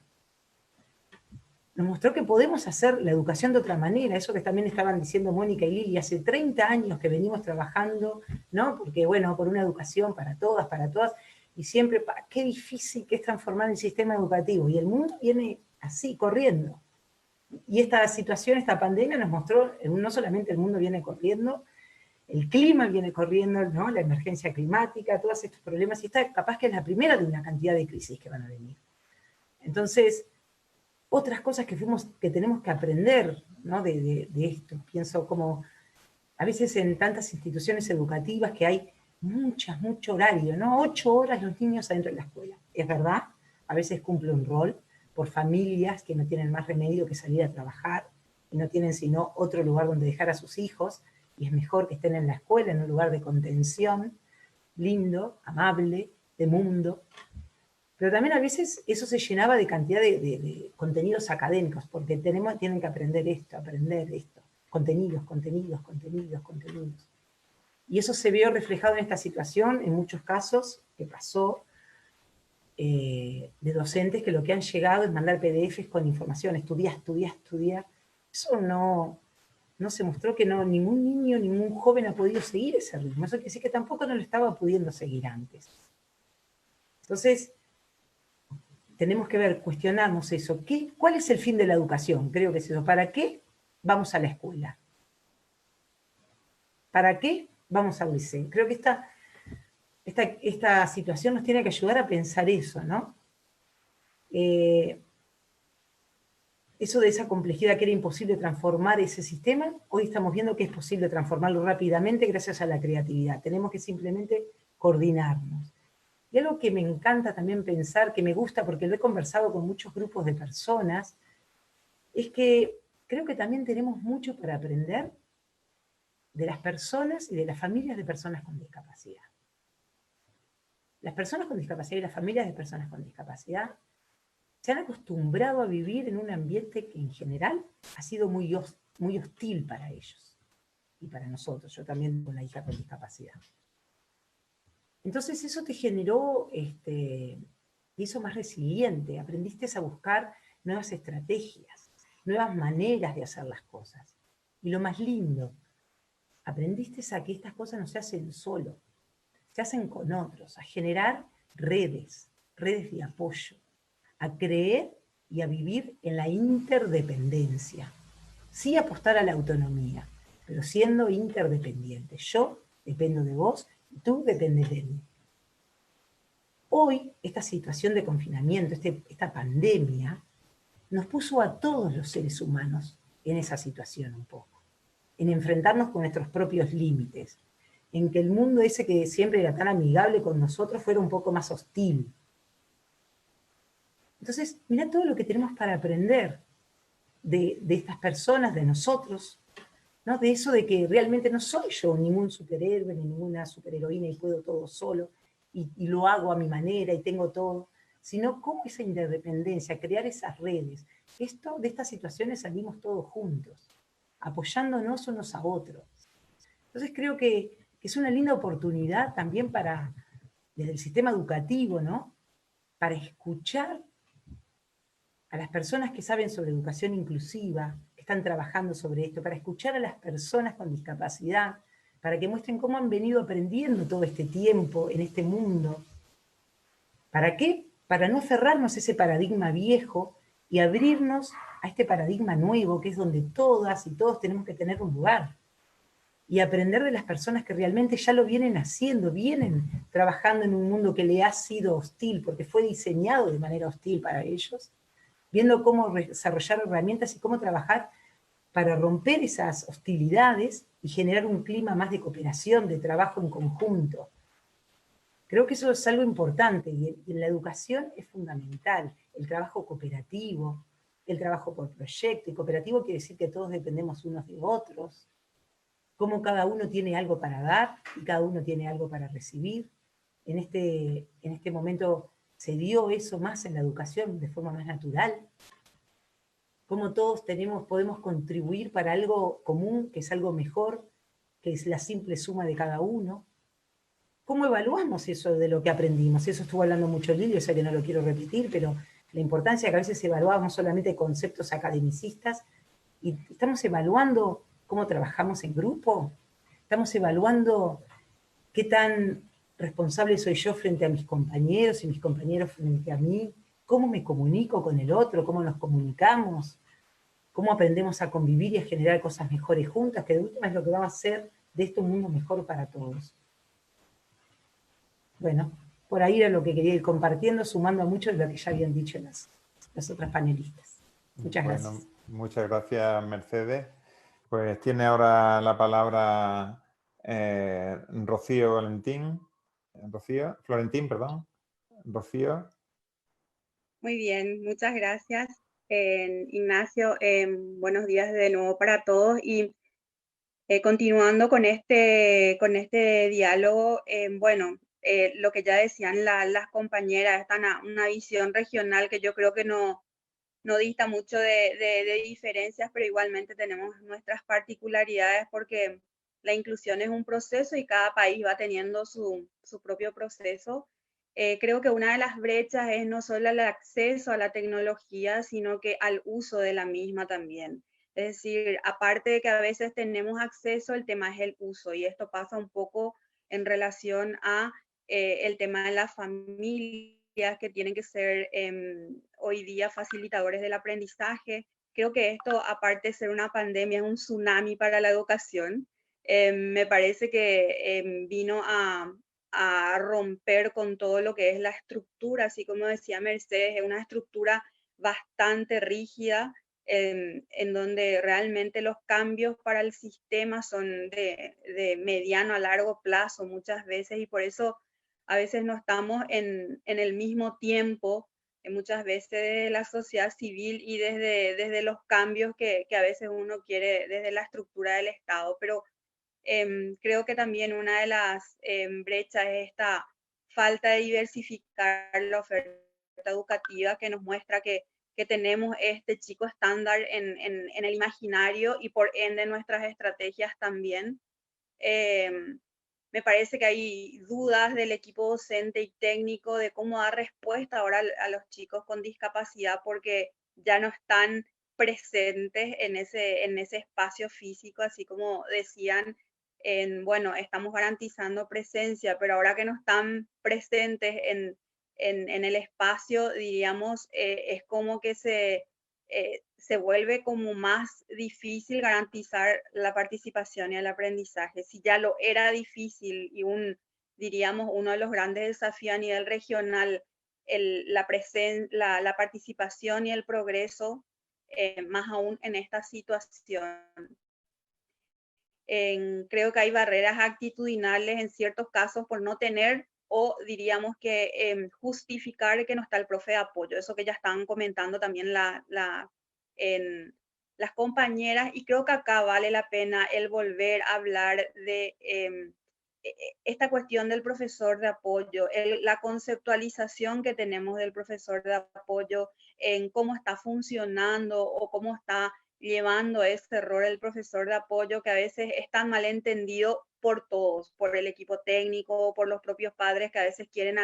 S5: Nos mostró que podemos hacer la educación de otra manera, eso que también estaban diciendo Mónica y Lili, hace 30 años que venimos trabajando, ¿no? Porque, bueno, por una educación para todas, y siempre, qué difícil que es transformar el sistema educativo, y el mundo viene así, corriendo. Y esta situación, esta pandemia nos mostró, no solamente el mundo viene corriendo, el clima viene corriendo, ¿no?, la emergencia climática, todos estos problemas, y esta capaz que es la primera de una cantidad de crisis que van a venir. Entonces, otras cosas que tenemos que aprender, ¿no?, de esto. Pienso como a veces en tantas instituciones educativas que hay mucho horario, ¿no? 8 horas los niños adentro de la escuela. Es verdad, a veces cumple un rol por familias que no tienen más remedio que salir a trabajar y no tienen sino otro lugar donde dejar a sus hijos, y es mejor que estén en la escuela, en un lugar de contención, lindo, amable, de mundo. Pero también a veces eso se llenaba de cantidad de contenidos académicos, porque tienen que aprender esto, contenidos. Y eso se vio reflejado en esta situación, en muchos casos que pasó, de docentes que lo que han llegado es mandar PDFs con información, estudia. Eso no se mostró que ningún niño, ningún joven ha podido seguir ese ritmo. Eso quiere decir que tampoco no lo estaba pudiendo seguir antes. Entonces, tenemos que cuestionarnos eso. ¿Cuál es el fin de la educación? Creo que es eso. ¿Para qué vamos a la escuela? ¿Para qué vamos al liceo? Creo que esta situación nos tiene que ayudar a pensar eso, ¿no? Eso de esa complejidad que era imposible transformar ese sistema, hoy estamos viendo que es posible transformarlo rápidamente gracias a la creatividad. Tenemos que simplemente coordinarnos. Y algo que me encanta también pensar, que me gusta porque lo he conversado con muchos grupos de personas, es que creo que también tenemos mucho para aprender de las personas y de las familias de personas con discapacidad. Las personas con discapacidad y las familias de personas con discapacidad se han acostumbrado a vivir en un ambiente que en general ha sido muy hostil para ellos y para nosotros. Yo también tengo una hija con discapacidad. Entonces eso te generó, te hizo más resiliente, aprendiste a buscar nuevas estrategias, nuevas maneras de hacer las cosas. Y lo más lindo, aprendiste a que estas cosas no se hacen solo, se hacen con otros, a generar redes de apoyo, a creer y a vivir en la interdependencia. Sí apostar a la autonomía, pero siendo interdependientes. Yo dependo de vos y tú dependes de mí. Hoy, esta situación de confinamiento, esta pandemia, nos puso a todos los seres humanos en esa situación un poco, en enfrentarnos con nuestros propios límites, en que el mundo ese que siempre era tan amigable con nosotros fuera un poco más hostil. Entonces, mirá todo lo que tenemos para aprender de estas personas, de nosotros, ¿no? De eso de que realmente no soy yo ningún superhéroe, ni ninguna superheroína y puedo todo solo, y lo hago a mi manera y tengo todo, sino cómo esa interdependencia, crear esas redes. De estas situaciones salimos todos juntos, apoyándonos unos a otros. Entonces creo que es una linda oportunidad también para, desde el sistema educativo, ¿no? Para escuchar a las personas que saben sobre educación inclusiva, que están trabajando sobre esto, para escuchar a las personas con discapacidad, para que muestren cómo han venido aprendiendo todo este tiempo en este mundo. ¿Para qué? Para no aferrarnos a ese paradigma viejo y abrirnos a este paradigma nuevo, que es donde todas y todos tenemos que tener un lugar. Y aprender de las personas que realmente ya lo vienen haciendo, vienen trabajando en un mundo que le ha sido hostil, porque fue diseñado de manera hostil para ellos, viendo cómo desarrollar herramientas y cómo trabajar para romper esas hostilidades y generar un clima más de cooperación, de trabajo en conjunto. Creo que eso es algo importante y en la educación es fundamental, el trabajo cooperativo, el trabajo por proyecto, y cooperativo quiere decir que todos dependemos unos de otros, cómo cada uno tiene algo para dar y cada uno tiene algo para recibir. En este momento se dio eso más en la educación de forma más natural, cómo todos podemos contribuir para algo común, que es algo mejor, que es la simple suma de cada uno. ¿Cómo evaluamos eso de lo que aprendimos? Eso estuvo hablando mucho Lili, o sea que no lo quiero repetir, pero la importancia que a veces evaluamos solamente conceptos academicistas y estamos evaluando cómo trabajamos en grupo, estamos evaluando qué tan responsable soy yo frente a mis compañeros y mis compañeros frente a mí, cómo me comunico con el otro, cómo nos comunicamos, cómo aprendemos a convivir y a generar cosas mejores juntas, que de última es lo que va a hacer de esto un mundo mejor para todos. Bueno, por ahí era lo que quería ir compartiendo, sumando a mucho de lo que ya habían dicho las otras panelistas. Muchas gracias.
S2: Bueno, muchas gracias, Mercedes. Pues tiene ahora la palabra Rocío Florentín, perdón. Rocío.
S6: Muy bien, muchas gracias, Ignacio. Buenos días de nuevo para todos y continuando con este diálogo, lo que ya decían las compañeras, una visión regional que yo creo que no dista mucho de diferencias, pero igualmente tenemos nuestras particularidades porque la inclusión es un proceso y cada país va teniendo su propio proceso. Creo que una de las brechas es no solo el acceso a la tecnología, sino que al uso de la misma también. Es decir, aparte de que a veces tenemos acceso, el tema es el uso, y esto pasa un poco en relación a el tema de la familia, que tienen que ser hoy día facilitadores del aprendizaje. Creo que esto, aparte de ser una pandemia, es un tsunami para la educación. Me parece que vino a romper con todo lo que es la estructura, así como decía Mercedes, es una estructura bastante rígida, en donde realmente los cambios para el sistema son de mediano a largo plazo muchas veces, y por eso a veces no estamos en el mismo tiempo, muchas veces desde la sociedad civil y desde los cambios que a veces uno quiere desde la estructura del Estado. Pero creo que también una de las brechas es esta falta de diversificar la oferta educativa, que nos muestra que tenemos este chico estándar en el imaginario y por ende nuestras estrategias también. Me parece que hay dudas del equipo docente y técnico de cómo dar respuesta ahora a los chicos con discapacidad, porque ya no están presentes en ese espacio físico, así como decían, estamos garantizando presencia, pero ahora que no están presentes en el espacio, diríamos, es como que se vuelve como más difícil garantizar la participación y el aprendizaje. Si ya lo era difícil y diríamos, uno de los grandes desafíos a nivel regional, la participación y el progreso, más aún en esta situación. Creo que hay barreras actitudinales en ciertos casos por no tener, o diríamos que justificar que no está el profe de apoyo, eso que ya estaban comentando también las compañeras, y creo que acá vale la pena el volver a hablar de esta cuestión del profesor de apoyo, la conceptualización que tenemos del profesor de apoyo, en cómo está funcionando o cómo está llevando ese rol del profesor de apoyo que a veces es tan mal entendido por todos, por el equipo técnico, por los propios padres que a veces quieren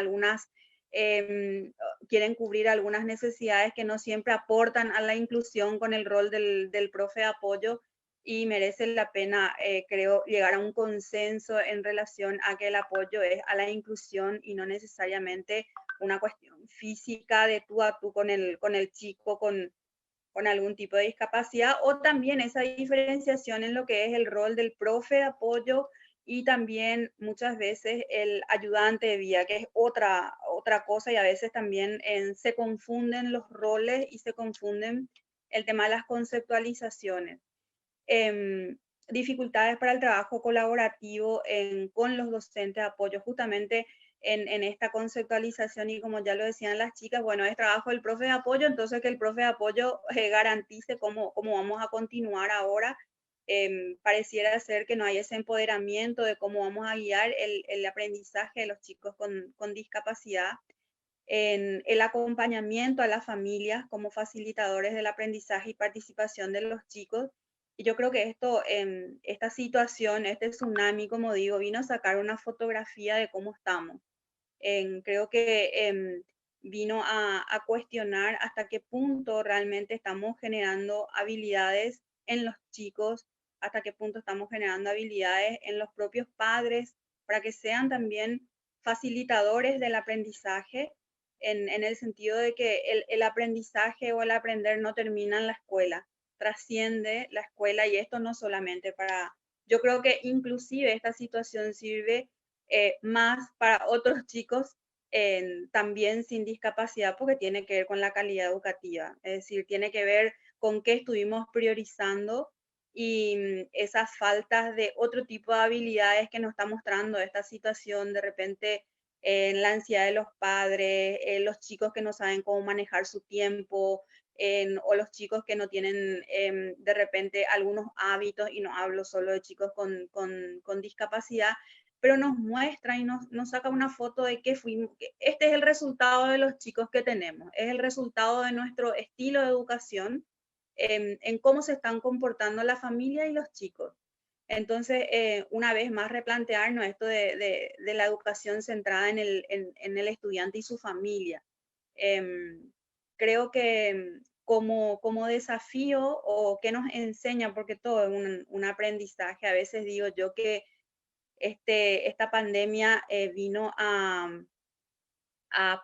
S6: quieren cubrir algunas necesidades que no siempre aportan a la inclusión con el rol del profe de apoyo, y merece la pena, creo, llegar a un consenso en relación a que el apoyo es a la inclusión y no necesariamente una cuestión física de tú a tú con el chico con algún tipo de discapacidad, o también esa diferenciación en lo que es el rol del profe de apoyo y también muchas veces el ayudante de vida, que es otra cosa, y a veces también se confunden los roles y se confunden el tema de las conceptualizaciones. Dificultades para el trabajo colaborativo con los docentes de apoyo, justamente en esta conceptualización, y como ya lo decían las chicas, bueno, es trabajo del profe de apoyo, entonces que el profe de apoyo garantice cómo vamos a continuar ahora. Pareciera ser que no hay ese empoderamiento de cómo vamos a guiar el aprendizaje de los chicos con discapacidad, en el acompañamiento a las familias como facilitadores del aprendizaje y participación de los chicos. Y yo creo que esta situación, este tsunami, como digo, vino a sacar una fotografía de cómo estamos. Creo que vino a cuestionar hasta qué punto realmente estamos generando habilidades en los chicos, hasta qué punto estamos generando habilidades en los propios padres para que sean también facilitadores del aprendizaje, en el sentido de que el aprendizaje o el aprender no termina en la escuela, trasciende la escuela, y esto no solamente yo creo que inclusive esta situación sirve más para otros chicos también sin discapacidad, porque tiene que ver con la calidad educativa, es decir, tiene que ver con qué estuvimos priorizando, y esas faltas de otro tipo de habilidades que nos está mostrando esta situación, de repente la ansiedad de los padres, los chicos que no saben cómo manejar su tiempo, o los chicos que no tienen de repente algunos hábitos, y no hablo solo de chicos con discapacidad, pero nos muestra y nos saca una foto de que este es el resultado de los chicos que tenemos, es el resultado de nuestro estilo de educación, en cómo se están comportando la familia y los chicos. Entonces, una vez más, replantearnos esto de la educación centrada en el estudiante y su familia. Creo que como desafío, o que nos enseña, porque todo es un aprendizaje, a veces digo yo que esta pandemia vino a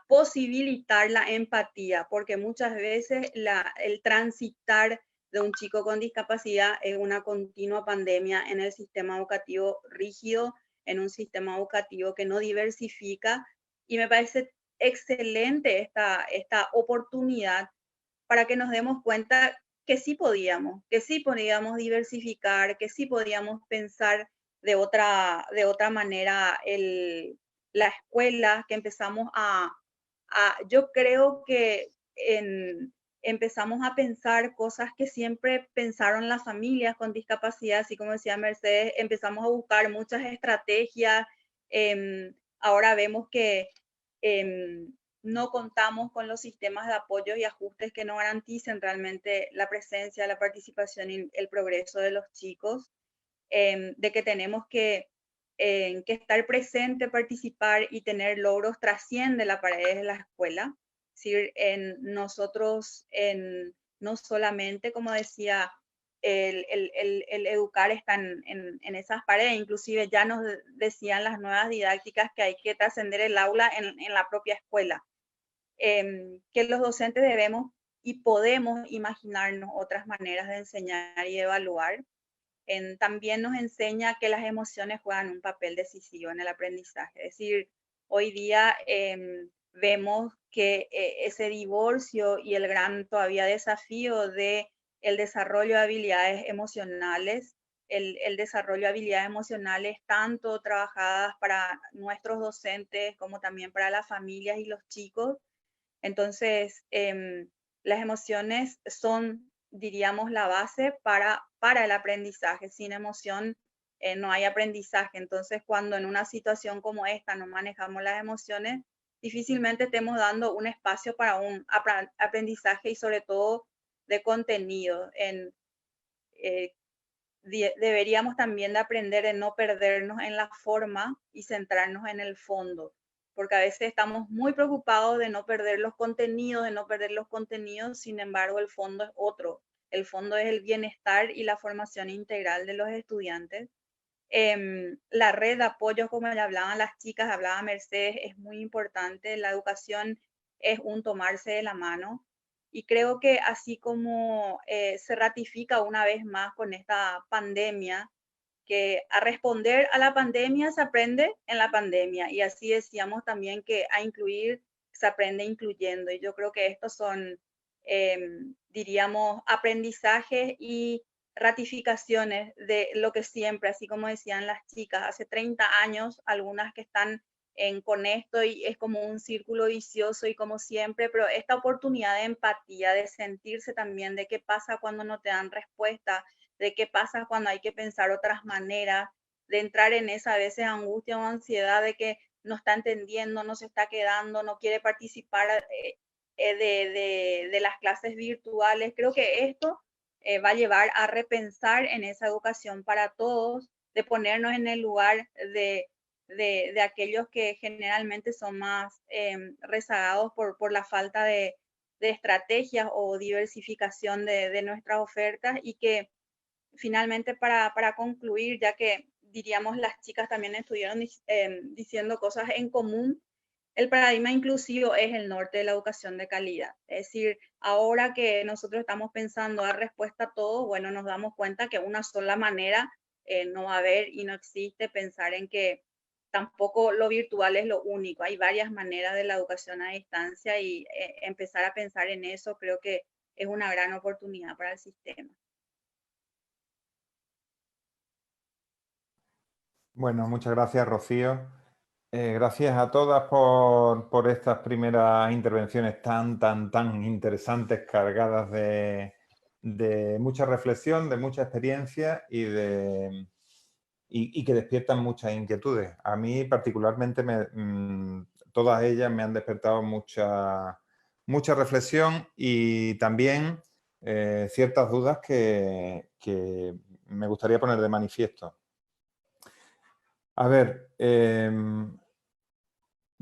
S6: posibilitar la empatía, porque muchas veces el transitar de un chico con discapacidad es una continua pandemia en el sistema educativo rígido, en un sistema educativo que no diversifica, y me parece excelente esta oportunidad para que nos demos cuenta que sí podíamos diversificar, que sí podíamos pensar de otra manera la escuela, que empezamos yo creo que empezamos a pensar cosas que siempre pensaron las familias con discapacidad, así como decía Mercedes, empezamos a buscar muchas estrategias. Ahora vemos que no contamos con los sistemas de apoyo y ajustes que no garanticen realmente la presencia, la participación y el progreso de los chicos, de que tenemos que estar presente, participar y tener logros trasciende las paredes de la escuela. Es decir, nosotros no solamente, como decía, el educar está en esas paredes, inclusive ya nos decían las nuevas didácticas que hay que trascender el aula en la propia escuela, que los docentes debemos y podemos imaginarnos otras maneras de enseñar y evaluar. También nos enseña que las emociones juegan un papel decisivo en el aprendizaje. Es decir, hoy día vemos que ese divorcio y el gran todavía desafío de el desarrollo de habilidades emocionales, el desarrollo de habilidades emocionales tanto trabajadas para nuestros docentes como también para las familias y los chicos. Entonces, las emociones son, diríamos, la base para el aprendizaje. Sin emoción no hay aprendizaje. Entonces, cuando en una situación como esta no manejamos las emociones, difícilmente estemos dando un espacio para un aprendizaje, y sobre todo de contenido. deberíamos también de aprender de no perdernos en la forma y centrarnos en el fondo, porque a veces estamos muy preocupados de no perder los contenidos, sin embargo el fondo es otro. El fondo es el bienestar y la formación integral de los estudiantes. La red de apoyo, como ya hablaban las chicas, hablaba Mercedes, es muy importante. La educación es un tomarse de la mano. Y creo que así como se ratifica una vez más con esta pandemia, que a responder a la pandemia se aprende en la pandemia. Y así decíamos también que a incluir se aprende incluyendo. Y yo creo que estos son, diríamos, aprendizajes y ratificaciones de lo que siempre, así como decían las chicas, hace 30 años, algunas que están con esto y es como un círculo vicioso y como siempre, pero esta oportunidad de empatía, de sentirse también de qué pasa cuando no te dan respuesta, de qué pasa cuando hay que pensar otras maneras, de entrar en esa a veces angustia o ansiedad de que no está entendiendo, no se está quedando, no quiere participar de las clases virtuales. Creo que esto va a llevar a repensar en esa educación para todos, de ponernos en el lugar de aquellos que generalmente son más rezagados por la falta de estrategias o diversificación de nuestras ofertas, y que finalmente para concluir, ya que diríamos las chicas también estuvieron diciendo cosas en común, el paradigma inclusivo es el norte de la educación de calidad. Es decir, ahora que nosotros estamos pensando dar respuesta a todo, bueno, nos damos cuenta que una sola manera no va a haber y no existe pensar en que tampoco lo virtual es lo único. Hay varias maneras de la educación a distancia y empezar a pensar en eso creo que es una gran oportunidad para el sistema.
S2: Bueno, muchas gracias, Rocío. Gracias a todas por estas primeras intervenciones tan interesantes, cargadas de mucha reflexión, de mucha experiencia y que despiertan muchas inquietudes. A mí particularmente todas ellas me han despertado mucha reflexión y también ciertas dudas que me gustaría poner de manifiesto. A ver,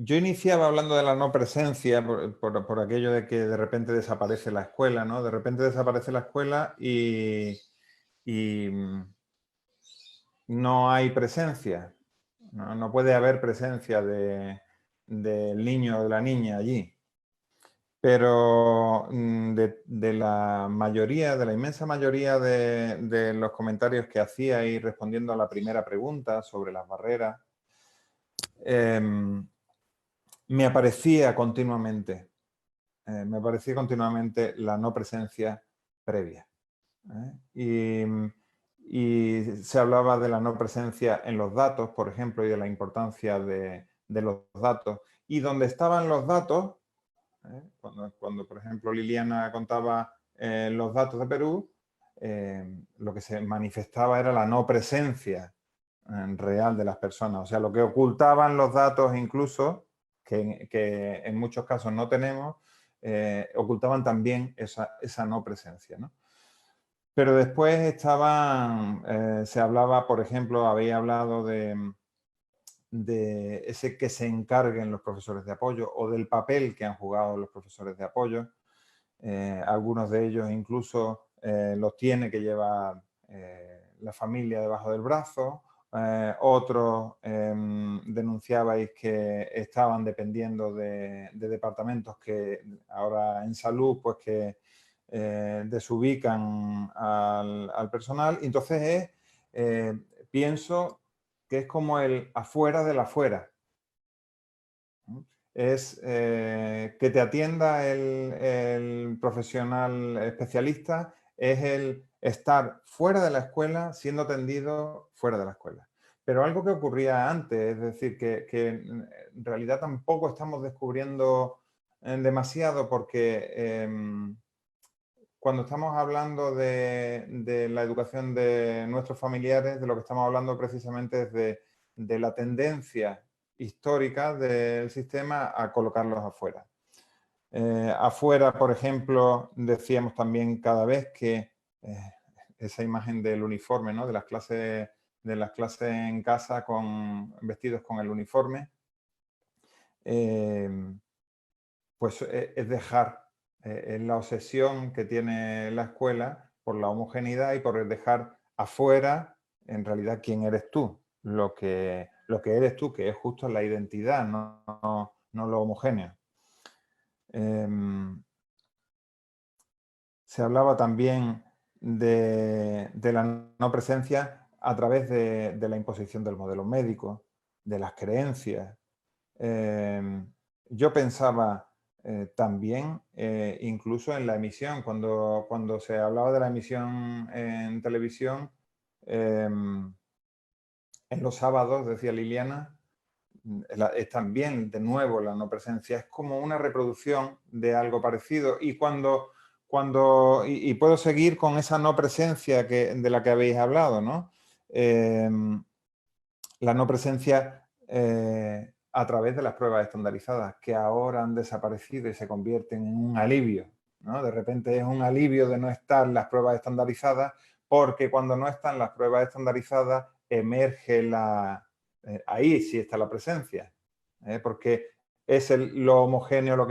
S2: yo iniciaba hablando de la no presencia por aquello de que de repente desaparece la escuela, ¿no? De repente desaparece la escuela y no hay presencia, no puede haber presencia del niño o de la niña allí. Pero de la mayoría, de la inmensa mayoría de los comentarios que hacía y respondiendo a la primera pregunta sobre las barreras, me aparecía continuamente la no presencia previa. Y se hablaba de la no presencia en los datos, por ejemplo, y de la importancia de los datos. Y donde estaban los datos, cuando, por ejemplo, Liliana contaba los datos de Perú, lo que se manifestaba era la no presencia real de las personas. O sea, lo que ocultaban los datos incluso, que en muchos casos no tenemos, ocultaban también esa no presencia, ¿no? Pero después se hablaba, por ejemplo, había hablado de ese que se encarguen los profesores de apoyo o del papel que han jugado los profesores de apoyo. Algunos de ellos incluso los tiene que llevar la familia debajo del brazo. Otros denunciabais que estaban dependiendo de departamentos que ahora en salud pues que desubican al personal. Entonces pienso que es como el afuera del afuera. Es que te atienda el profesional especialista, es el estar fuera de la escuela siendo atendido fuera de la escuela. Pero algo que ocurría antes, es decir, que en realidad tampoco estamos descubriendo demasiado porque cuando estamos hablando de la educación de nuestros familiares, de lo que estamos hablando precisamente es de la tendencia histórica del sistema a colocarlos afuera. Afuera, por ejemplo, decíamos también cada vez que esa imagen del uniforme, ¿no? De las clases en casa vestidos con el uniforme, pues es dejar, es la obsesión que tiene la escuela por la homogeneidad y por dejar afuera, en realidad, quién eres tú, lo que eres tú, que es justo la identidad, no lo homogéneo. Se hablaba también de la no presencia a través de la imposición del modelo médico, de las creencias. Yo pensaba también, incluso en la emisión, cuando se hablaba de la emisión en televisión, en los sábados, decía Liliana, es también, de nuevo, la no presencia, es como una reproducción de algo parecido. Y y puedo seguir con esa no presencia de la que habéis hablado, ¿no? La no presencia a través de las pruebas estandarizadas, que ahora han desaparecido y se convierten en un alivio, ¿no? De repente es un alivio de no estar las pruebas estandarizadas, porque cuando no están las pruebas estandarizadas emerge ahí sí está la presencia, porque es lo homogéneo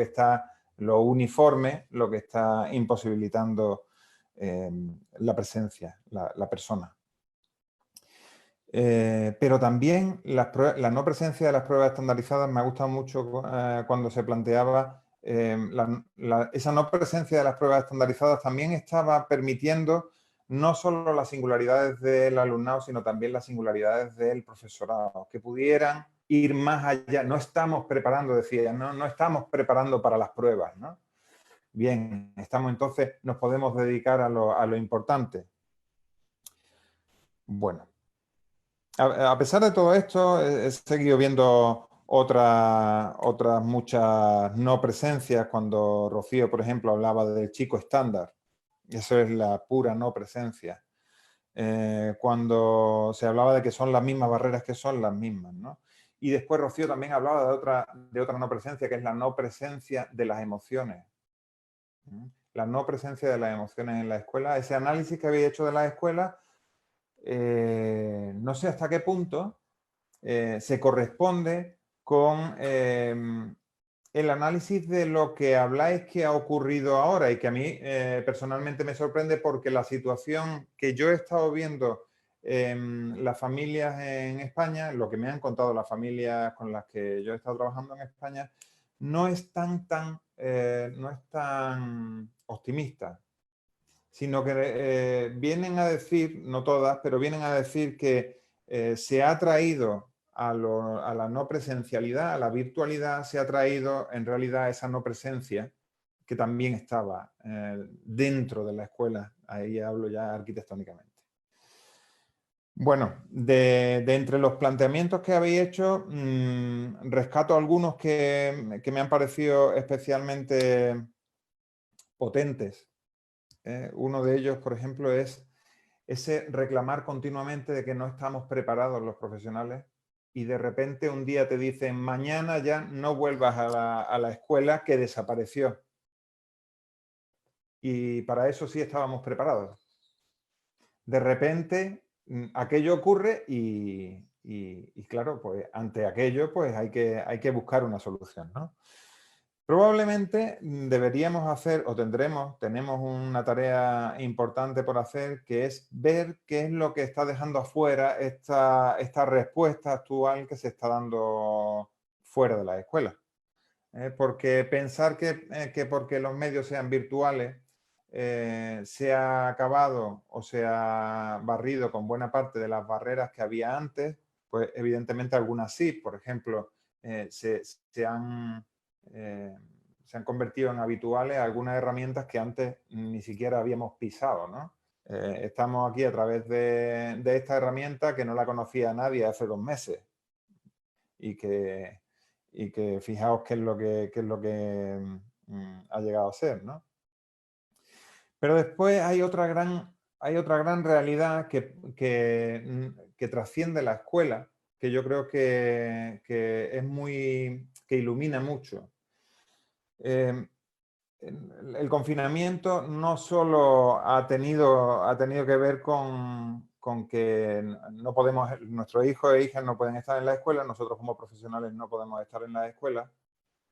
S2: lo uniforme, lo que está imposibilitando la presencia, la persona. Pero también la no presencia de las pruebas estandarizadas me ha gustado mucho cuando se planteaba esa no presencia de las pruebas estandarizadas también estaba permitiendo no solo las singularidades del alumnado, sino también las singularidades del profesorado, que pudieran ir más allá. No estamos preparando, decía, no estamos preparando para las pruebas, ¿no? Bien, entonces nos podemos dedicar a lo importante. Bueno. A pesar de todo esto, he seguido viendo otras muchas no presencias. Cuando Rocío, por ejemplo, hablaba del chico estándar, eso es la pura no presencia. Cuando se hablaba de que son las mismas barreras, que son las mismas, ¿no? Y después Rocío también hablaba de otra no presencia, que es la no presencia de las emociones. La no presencia de las emociones en la escuela. Ese análisis que había hecho de las escuelas, no sé hasta qué punto se corresponde con el análisis de lo que habláis que ha ocurrido ahora y que a mí personalmente me sorprende, porque la situación que yo he estado viendo en las familias en España, lo que me han contado las familias con las que yo he estado trabajando en España, no es tan optimista, sino que vienen a decir, no todas, pero vienen a decir que se ha traído a la no presencialidad, a la virtualidad, se ha traído en realidad esa no presencia que también estaba dentro de la escuela. Ahí hablo ya arquitectónicamente. Bueno, de entre los planteamientos que habéis hecho, rescato algunos que me han parecido especialmente potentes. Uno de ellos, por ejemplo, es ese reclamar continuamente de que no estamos preparados los profesionales y de repente un día te dicen mañana ya no vuelvas a la escuela que desapareció. Y para eso sí estábamos preparados. De repente aquello ocurre y claro, pues ante aquello pues hay que buscar una solución, ¿no? Probablemente deberíamos hacer, o tenemos una tarea importante por hacer, que es ver qué es lo que está dejando afuera esta respuesta actual que se está dando fuera de la escuela. Porque pensar que porque los medios sean virtuales se ha acabado o se ha barrido con buena parte de las barreras que había antes, pues evidentemente algunas sí. Por ejemplo, se han convertido en habituales algunas herramientas que antes ni siquiera habíamos pisado, ¿no? Estamos aquí a través de esta herramienta que no la conocía nadie hace 2 meses y que fijaos qué es lo que ha llegado a ser, ¿no? Pero después hay otra gran realidad que trasciende la escuela, que yo creo que ilumina mucho. el confinamiento no solo ha tenido que ver con que no podemos, nuestros hijos e hijas no pueden estar en la escuela, nosotros como profesionales no podemos estar en la escuela,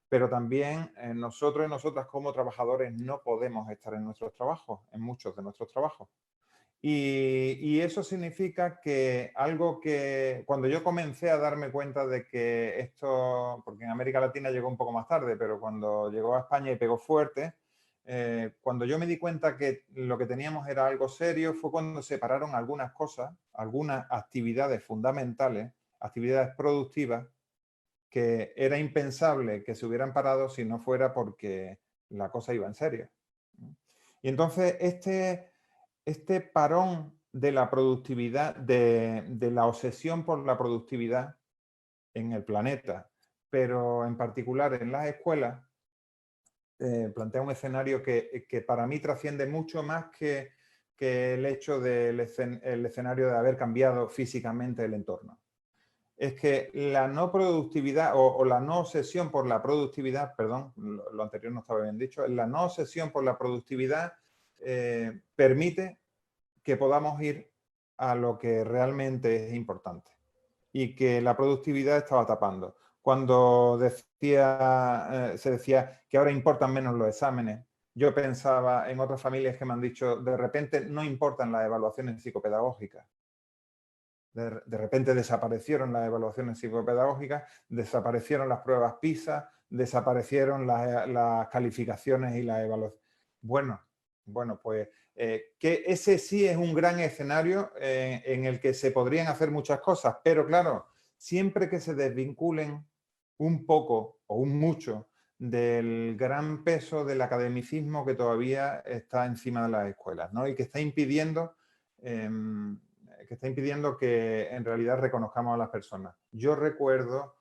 S2: pero también nosotros y nosotras como trabajadores no podemos estar en nuestros trabajos, en muchos de nuestros trabajos. Y eso significa que algo que cuando yo comencé a darme cuenta de que esto, porque en América Latina llegó un poco más tarde, pero cuando llegó a España y pegó fuerte, cuando yo me di cuenta que lo que teníamos era algo serio, fue cuando se pararon algunas cosas, algunas actividades fundamentales, actividades productivas, que era impensable que se hubieran parado si no fuera porque la cosa iba en serio. Y entonces este parón de la productividad, de la obsesión por la productividad en el planeta, pero en particular en las escuelas, plantea un escenario que para mí trasciende mucho más que el hecho del escenario de haber cambiado físicamente el entorno. Es que la no productividad o la no obsesión por la productividad, perdón, lo anterior no estaba bien dicho, la no obsesión por la productividad permite que podamos ir a lo que realmente es importante y que la productividad estaba tapando. Cuando se decía que ahora importan menos los exámenes, yo pensaba en otras familias que me han dicho, de repente no importan las evaluaciones psicopedagógicas. De repente desaparecieron las evaluaciones psicopedagógicas, desaparecieron las pruebas PISA, desaparecieron las calificaciones y las evaluaciones. Bueno, pues que ese sí es un gran escenario en el que se podrían hacer muchas cosas, pero claro, siempre que se desvinculen un poco o un mucho del gran peso del academicismo que todavía está encima de las escuelas, ¿no? Y que está impidiendo que en realidad reconozcamos a las personas. Yo recuerdo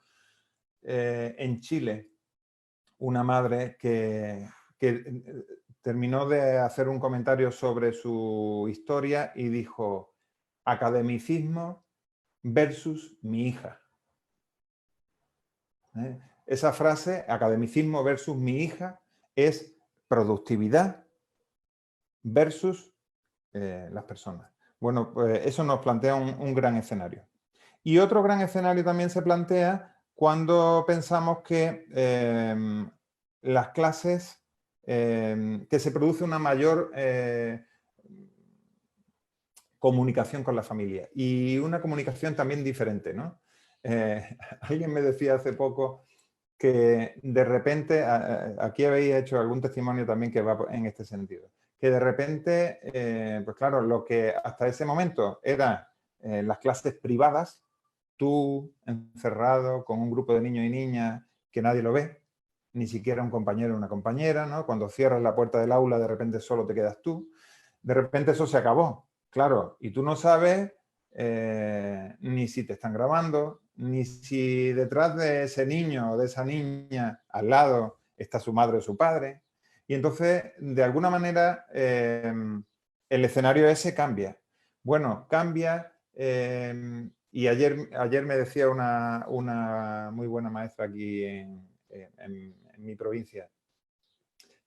S2: en Chile una madre que terminó de hacer un comentario sobre su historia y dijo: academicismo versus mi hija. Esa frase, academicismo versus mi hija, es productividad versus las personas. Bueno, pues eso nos plantea un gran escenario. Y otro gran escenario también se plantea cuando pensamos que las clases, que se produce una mayor comunicación con la familia y una comunicación también diferente, ¿no? Alguien me decía hace poco que de repente, aquí habéis hecho algún testimonio también que va en este sentido, que de repente, pues claro, lo que hasta ese momento eran las clases privadas, tú encerrado con un grupo de niños y niñas que nadie lo ve, ni siquiera un compañero o una compañera, ¿no? Cuando cierras la puerta del aula, de repente solo te quedas tú. De repente eso se acabó, claro, y tú no sabes ni si te están grabando, ni si detrás de ese niño o de esa niña al lado está su madre o su padre. Y entonces, de alguna manera, el escenario ese cambia. Bueno, cambia. Y ayer me decía una muy buena maestra aquí en mi provincia.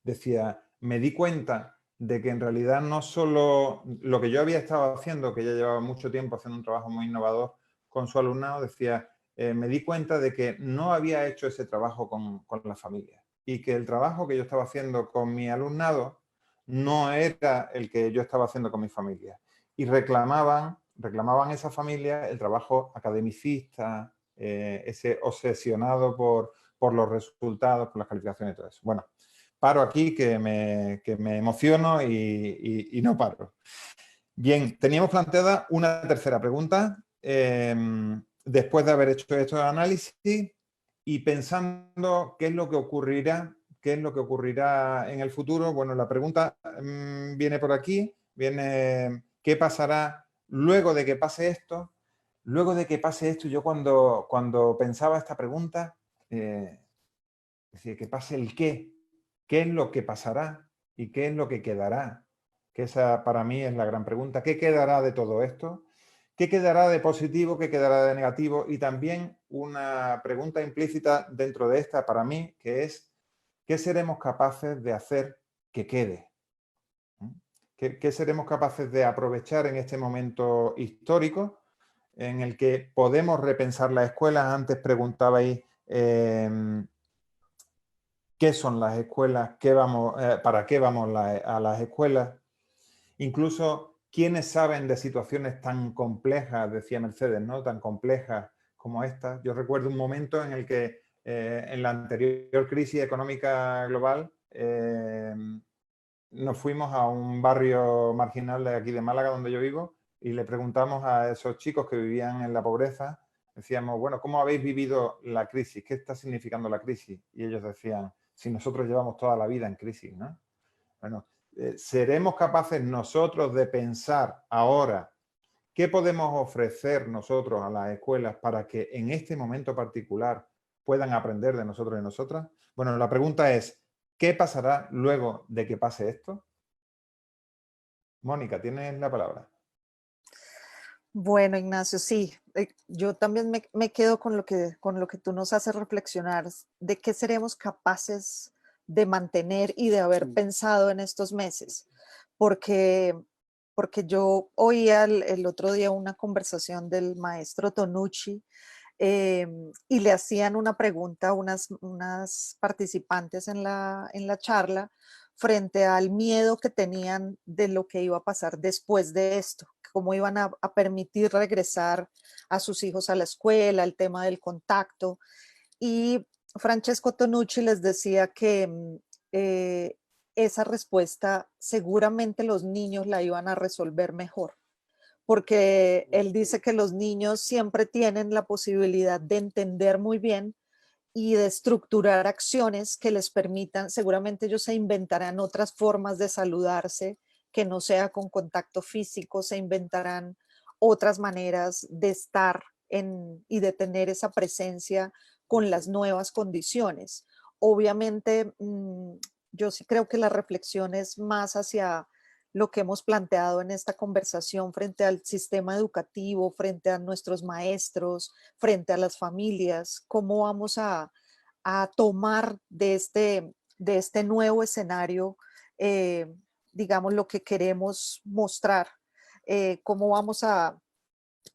S2: Decía, me di cuenta de que en realidad no solo lo que yo había estado haciendo, que ya llevaba mucho tiempo haciendo un trabajo muy innovador con su alumnado, decía, me di cuenta de que no había hecho ese trabajo con la familia y que el trabajo que yo estaba haciendo con mi alumnado no era el que yo estaba haciendo con mi familia. Y reclamaban esa familia el trabajo academicista, ese obsesionado por los resultados, por las calificaciones y todo eso. Bueno, paro aquí que me emociono y no paro. Bien, teníamos planteada una tercera pregunta después de haber hecho estos análisis y pensando qué es lo que ocurrirá en el futuro. Bueno, la pregunta viene por aquí, viene ¿qué pasará luego de que pase esto? Luego de que pase esto, yo cuando pensaba esta pregunta, decía que pase el qué. ¿Qué es lo que pasará y qué es lo que quedará? Que esa para mí es la gran pregunta. ¿Qué quedará de todo esto? ¿Qué quedará de positivo? ¿Qué quedará de negativo? Y también una pregunta implícita dentro de esta para mí, que es ¿qué seremos capaces de hacer que quede? ¿Qué seremos capaces de aprovechar en este momento histórico en el que podemos repensar las escuelas? Antes preguntabais qué son las escuelas, para qué vamos a las escuelas. Incluso quiénes saben de situaciones tan complejas, decía Mercedes, ¿no? Tan complejas como esta. Yo recuerdo un momento en el que en la anterior crisis económica global nos fuimos a un barrio marginal de aquí de Málaga, donde yo vivo, y le preguntamos a esos chicos que vivían en la pobreza, decíamos, bueno, ¿cómo habéis vivido la crisis? ¿Qué está significando la crisis? Y ellos decían, si nosotros llevamos toda la vida en crisis, ¿no? Bueno, ¿seremos capaces nosotros de pensar ahora qué podemos ofrecer nosotros a las escuelas para que en este momento particular puedan aprender de nosotros y nosotras? Bueno, la pregunta es, ¿qué pasará luego de que pase esto? Mónica, tienes la palabra.
S3: Bueno, Ignacio, sí, yo también me quedo con lo que tú nos haces reflexionar, de qué seremos capaces de mantener y de haber pensado en estos meses, porque yo oía el otro día una conversación del maestro Tonucci y le hacían una pregunta a unas participantes en la charla frente al miedo que tenían de lo que iba a pasar después de esto, cómo iban a permitir regresar a sus hijos a la escuela, el tema del contacto. Y Francesco Tonucci les decía que esa respuesta seguramente los niños la iban a resolver mejor, porque él dice que los niños siempre tienen la posibilidad de entender muy bien y de estructurar acciones que les permitan, seguramente ellos se inventarán otras formas de saludarse que no sea con contacto físico, se inventarán otras maneras de estar y de tener esa presencia con las nuevas condiciones. Obviamente, yo sí creo que la reflexión es más hacia lo que hemos planteado en esta conversación frente al sistema educativo, frente a nuestros maestros, frente a las familias, cómo vamos a tomar de este nuevo escenario, digamos, lo que queremos mostrar, cómo vamos a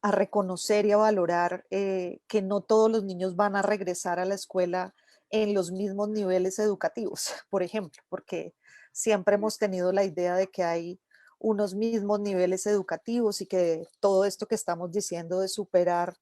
S3: reconocer y a valorar que no todos los niños van a regresar a la escuela en los mismos niveles educativos, por ejemplo, porque siempre hemos tenido la idea de que hay unos mismos niveles educativos y que todo esto que estamos diciendo de superar,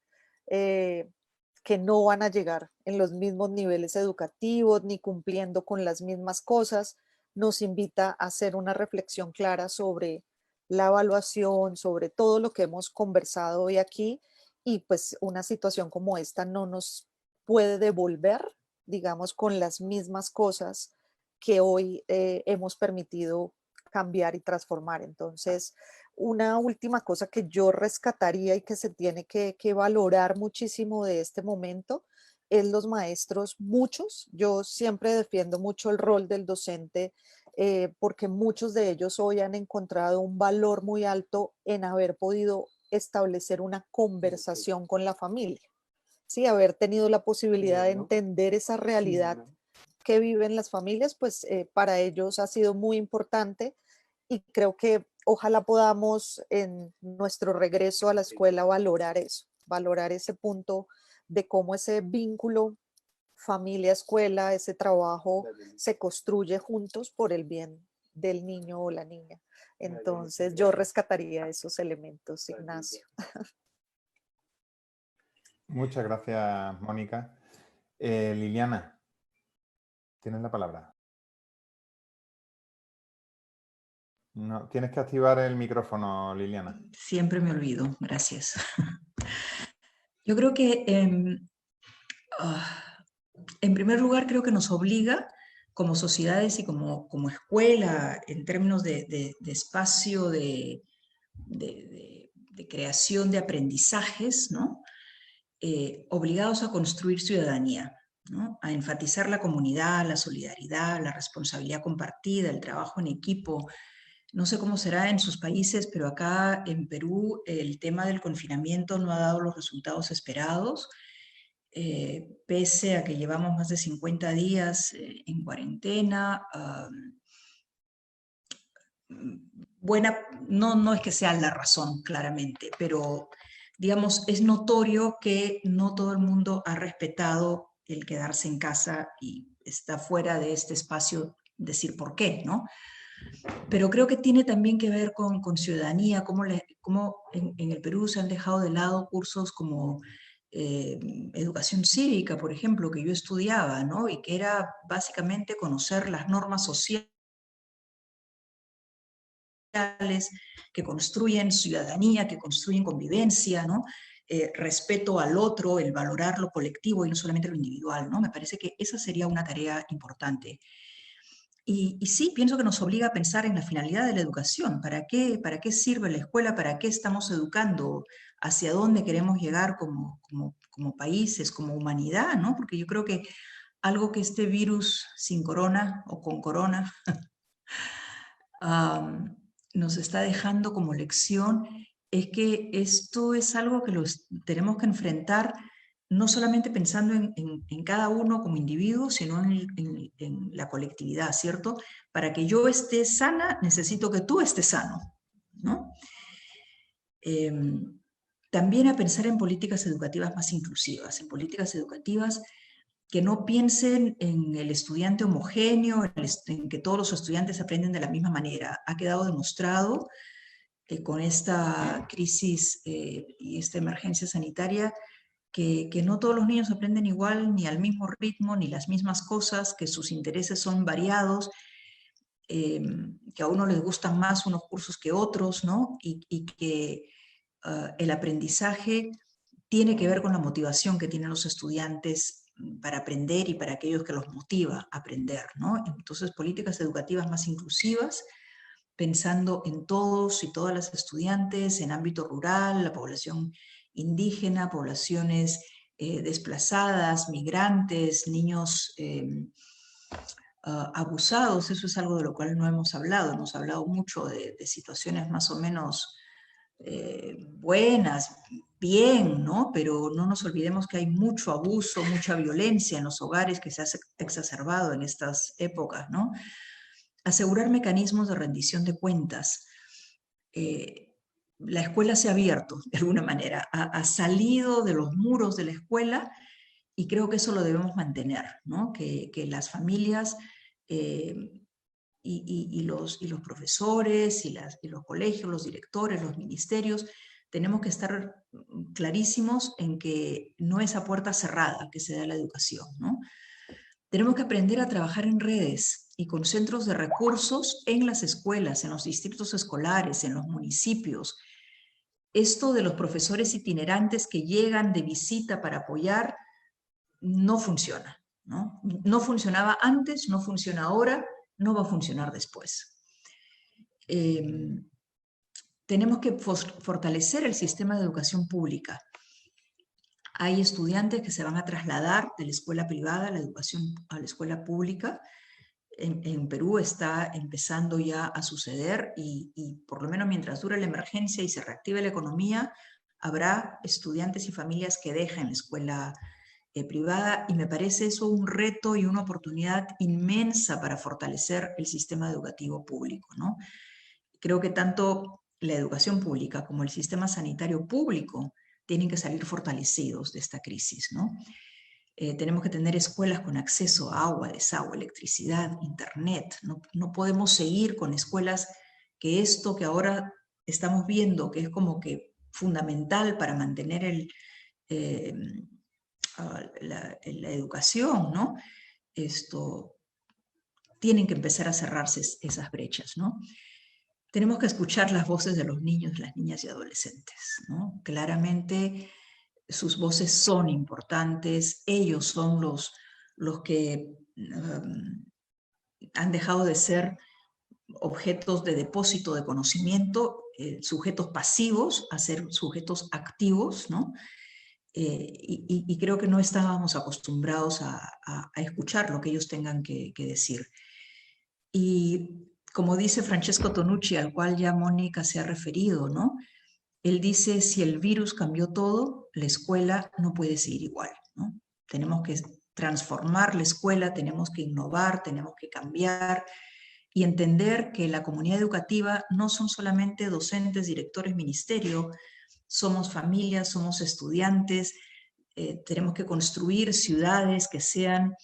S3: que no van a llegar en los mismos niveles educativos ni cumpliendo con las mismas cosas, nos invita a hacer una reflexión clara sobre la evaluación, sobre todo lo que hemos conversado hoy aquí, y pues una situación como esta no nos puede devolver, digamos, con las mismas cosas que hoy hemos permitido cambiar y transformar. Entonces, una última cosa que yo rescataría y que se tiene que valorar muchísimo de este momento es los maestros, muchos. Yo siempre defiendo mucho el rol del docente porque muchos de ellos hoy han encontrado un valor muy alto en haber podido establecer una conversación con la familia, ¿sí? Haber tenido la posibilidad de entender esa realidad que viven las familias, pues para ellos ha sido muy importante y creo que ojalá podamos en nuestro regreso a la escuela valorar eso, valorar ese punto de cómo ese vínculo familia-escuela, ese trabajo se construye juntos por el bien del niño o la niña. Entonces yo rescataría esos elementos, Ignacio.
S2: Muchas gracias, Mónica. Liliana, tienes la palabra. No, tienes que activar el micrófono, Liliana.
S4: Siempre me olvido, gracias. Yo creo que en primer lugar creo que nos obliga como sociedades y como escuela en términos de espacio de creación de aprendizajes, ¿no? Obligados a construir ciudadanía, ¿no? A enfatizar la comunidad, la solidaridad, la responsabilidad compartida, el trabajo en equipo. No sé cómo será en sus países, pero acá en Perú el tema del confinamiento no ha dado los resultados esperados. pese a que llevamos más de 50 días en cuarentena. Buena, no es que sea la razón, claramente, pero digamos, es notorio que no todo el mundo ha respetado el quedarse en casa y está fuera de este espacio decir por qué, ¿no? Pero creo que tiene también que ver con ciudadanía, cómo en el Perú se han dejado de lado cursos como educación cívica, por ejemplo, que yo estudiaba, ¿no? Y que era básicamente conocer las normas sociales que construyen ciudadanía, que construyen convivencia, ¿no? Respeto al otro, el valorar lo colectivo y no solamente lo individual, ¿no? Me parece que esa sería una tarea importante. Y sí, pienso que nos obliga a pensar en la finalidad de la educación. ¿Para qué sirve la escuela? ¿Para qué estamos educando? ¿Hacia dónde queremos llegar como países, como humanidad, ¿no? Porque yo creo que algo que este virus sin corona o con corona nos está dejando como lección es que esto es algo que tenemos que enfrentar no solamente pensando en cada uno como individuo, sino en la colectividad, ¿cierto? Para que yo esté sana, necesito que tú estés sano, ¿no? También a pensar en políticas educativas más inclusivas, en políticas educativas que no piensen en el estudiante homogéneo, en que todos los estudiantes aprenden de la misma manera. Ha quedado demostrado que con esta crisis y esta emergencia sanitaria que no todos los niños aprenden igual, ni al mismo ritmo, ni las mismas cosas, que sus intereses son variados, que a uno les gustan más unos cursos que otros, ¿no? Y que el aprendizaje tiene que ver con la motivación que tienen los estudiantes para aprender y para aquellos que los motiva a aprender, ¿no? Entonces, políticas educativas más inclusivas, pensando en todos y todas las estudiantes, en ámbito rural, la población indígena, poblaciones desplazadas, migrantes, niños abusados. Eso es algo de lo cual no hemos hablado mucho de situaciones más o menos buenas, bien, ¿no? Pero no nos olvidemos que hay mucho abuso, mucha violencia en los hogares que se ha exacerbado en estas épocas, ¿no? Asegurar mecanismos de rendición de cuentas. La escuela se ha abierto, de alguna manera, ha salido de los muros de la escuela y creo que eso lo debemos mantener, ¿no? Que las familias y los profesores y los colegios, los directores, los ministerios, tenemos que estar clarísimos en que no es a puerta cerrada que se da la educación, ¿no? Tenemos que aprender a trabajar en redes y con centros de recursos en las escuelas, en los distritos escolares, en los municipios. Esto de los profesores itinerantes que llegan de visita para apoyar no funciona, ¿no? No funcionaba antes, no funciona ahora, no va a funcionar después. Tenemos que fortalecer el sistema de educación pública. Hay estudiantes que se van a trasladar de la escuela privada a la escuela pública. En Perú está empezando ya a suceder y por lo menos mientras dure la emergencia y se reactive la economía, habrá estudiantes y familias que dejen la escuela privada, y me parece eso un reto y una oportunidad inmensa para fortalecer el sistema educativo público, ¿no? Creo que tanto la educación pública como el sistema sanitario público tienen que salir fortalecidos de esta crisis, ¿no? Tenemos que tener escuelas con acceso a agua, desagüe, electricidad, internet. No podemos seguir con escuelas que esto que ahora estamos viendo, que es como que fundamental para mantener la educación, ¿no? Tienen que empezar a cerrarse esas brechas, ¿no? Tenemos que escuchar las voces de los niños, las niñas y adolescentes, ¿no? Claramente sus voces son importantes, ellos son los que han dejado de ser objetos de depósito de conocimiento, sujetos pasivos a ser sujetos activos, ¿no? Y creo que no estábamos acostumbrados a escuchar lo que ellos tengan que decir. Y como dice Francesco Tonucci, al cual ya Mónica se ha referido, ¿no? Él dice, si el virus cambió todo, la escuela no puede seguir igual. ¿no? Tenemos que transformar la escuela, tenemos que innovar, tenemos que cambiar y entender que la comunidad educativa no son solamente docentes, directores, ministerio, somos familias, somos estudiantes, tenemos que construir ciudades que sean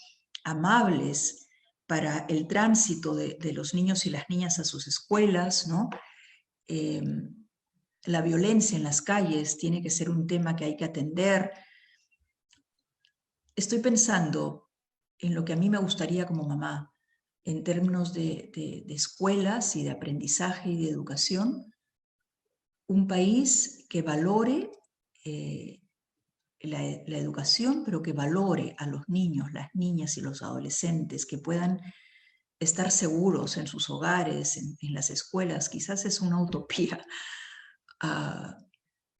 S4: amables para el tránsito de los niños y las niñas a sus escuelas, ¿no? La violencia en las calles tiene que ser un tema que hay que atender. Estoy pensando en lo que a mí me gustaría como mamá, en términos de escuelas y de aprendizaje y de educación, un país que valore la educación, pero que valore a los niños, las niñas y los adolescentes, que puedan estar seguros en sus hogares, en las escuelas. Quizás es una utopía,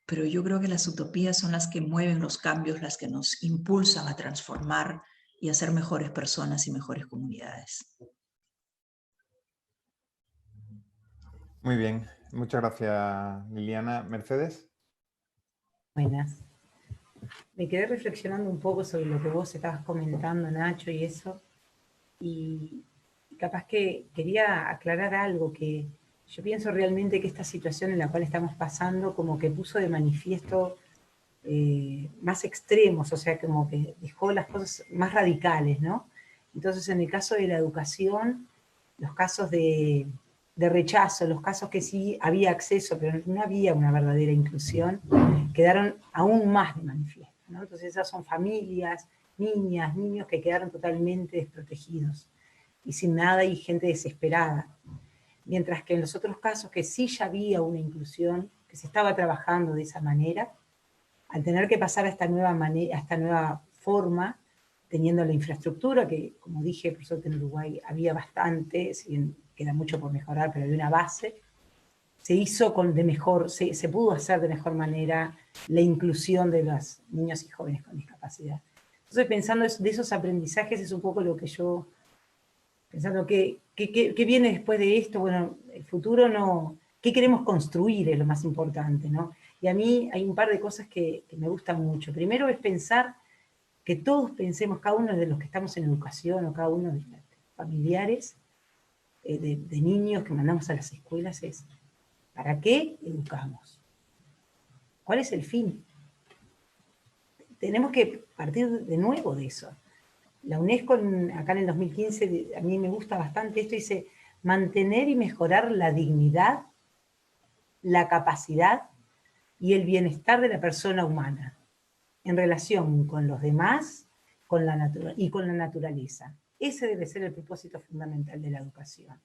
S4: pero yo creo que las utopías son las que mueven los cambios, las que nos impulsan a transformar y a ser mejores personas y mejores comunidades.
S2: Muy bien, muchas gracias, Liliana. Mercedes.
S5: Buenas. Me quedé reflexionando un poco sobre lo que vos estabas comentando, Nacho, y eso, y capaz que quería aclarar algo, que yo pienso realmente que esta situación en la cual estamos pasando como que puso de manifiesto más extremos, o sea, como que dejó las cosas más radicales, ¿no? Entonces, en el caso de la educación, los casos de rechazo, los casos que sí había acceso, pero no había una verdadera inclusión, quedaron aún más de manifiesto, ¿no? Entonces, esas son familias, niñas, niños que quedaron totalmente desprotegidos y sin nada y gente desesperada. Mientras que en los otros casos que sí ya había una inclusión, que se estaba trabajando de esa manera, al tener que pasar a esta nueva forma, teniendo la infraestructura, que como dije, por suerte en Uruguay había bastante, si bien queda mucho por mejorar, pero había una base, se hizo se pudo hacer de mejor manera la inclusión de los niños y jóvenes con discapacidad. Entonces, pensando de esos aprendizajes, es un poco lo que yo, pensando ¿qué viene después de esto? Bueno, el futuro no, ¿qué queremos construir? Es lo más importante, ¿no? Y a mí hay un par de cosas que me gustan mucho. Primero es pensar que todos pensemos, cada uno de los que estamos en educación o cada uno de los familiares de niños que mandamos a las escuelas, es ¿para qué educamos? ¿Cuál es el fin? Tenemos que partir de nuevo de eso. La UNESCO, acá en el 2015, a mí me gusta bastante esto, dice, mantener y mejorar la dignidad, la capacidad y el bienestar de la persona humana en relación con los demás y con la naturaleza. Ese debe ser el propósito fundamental de la educación.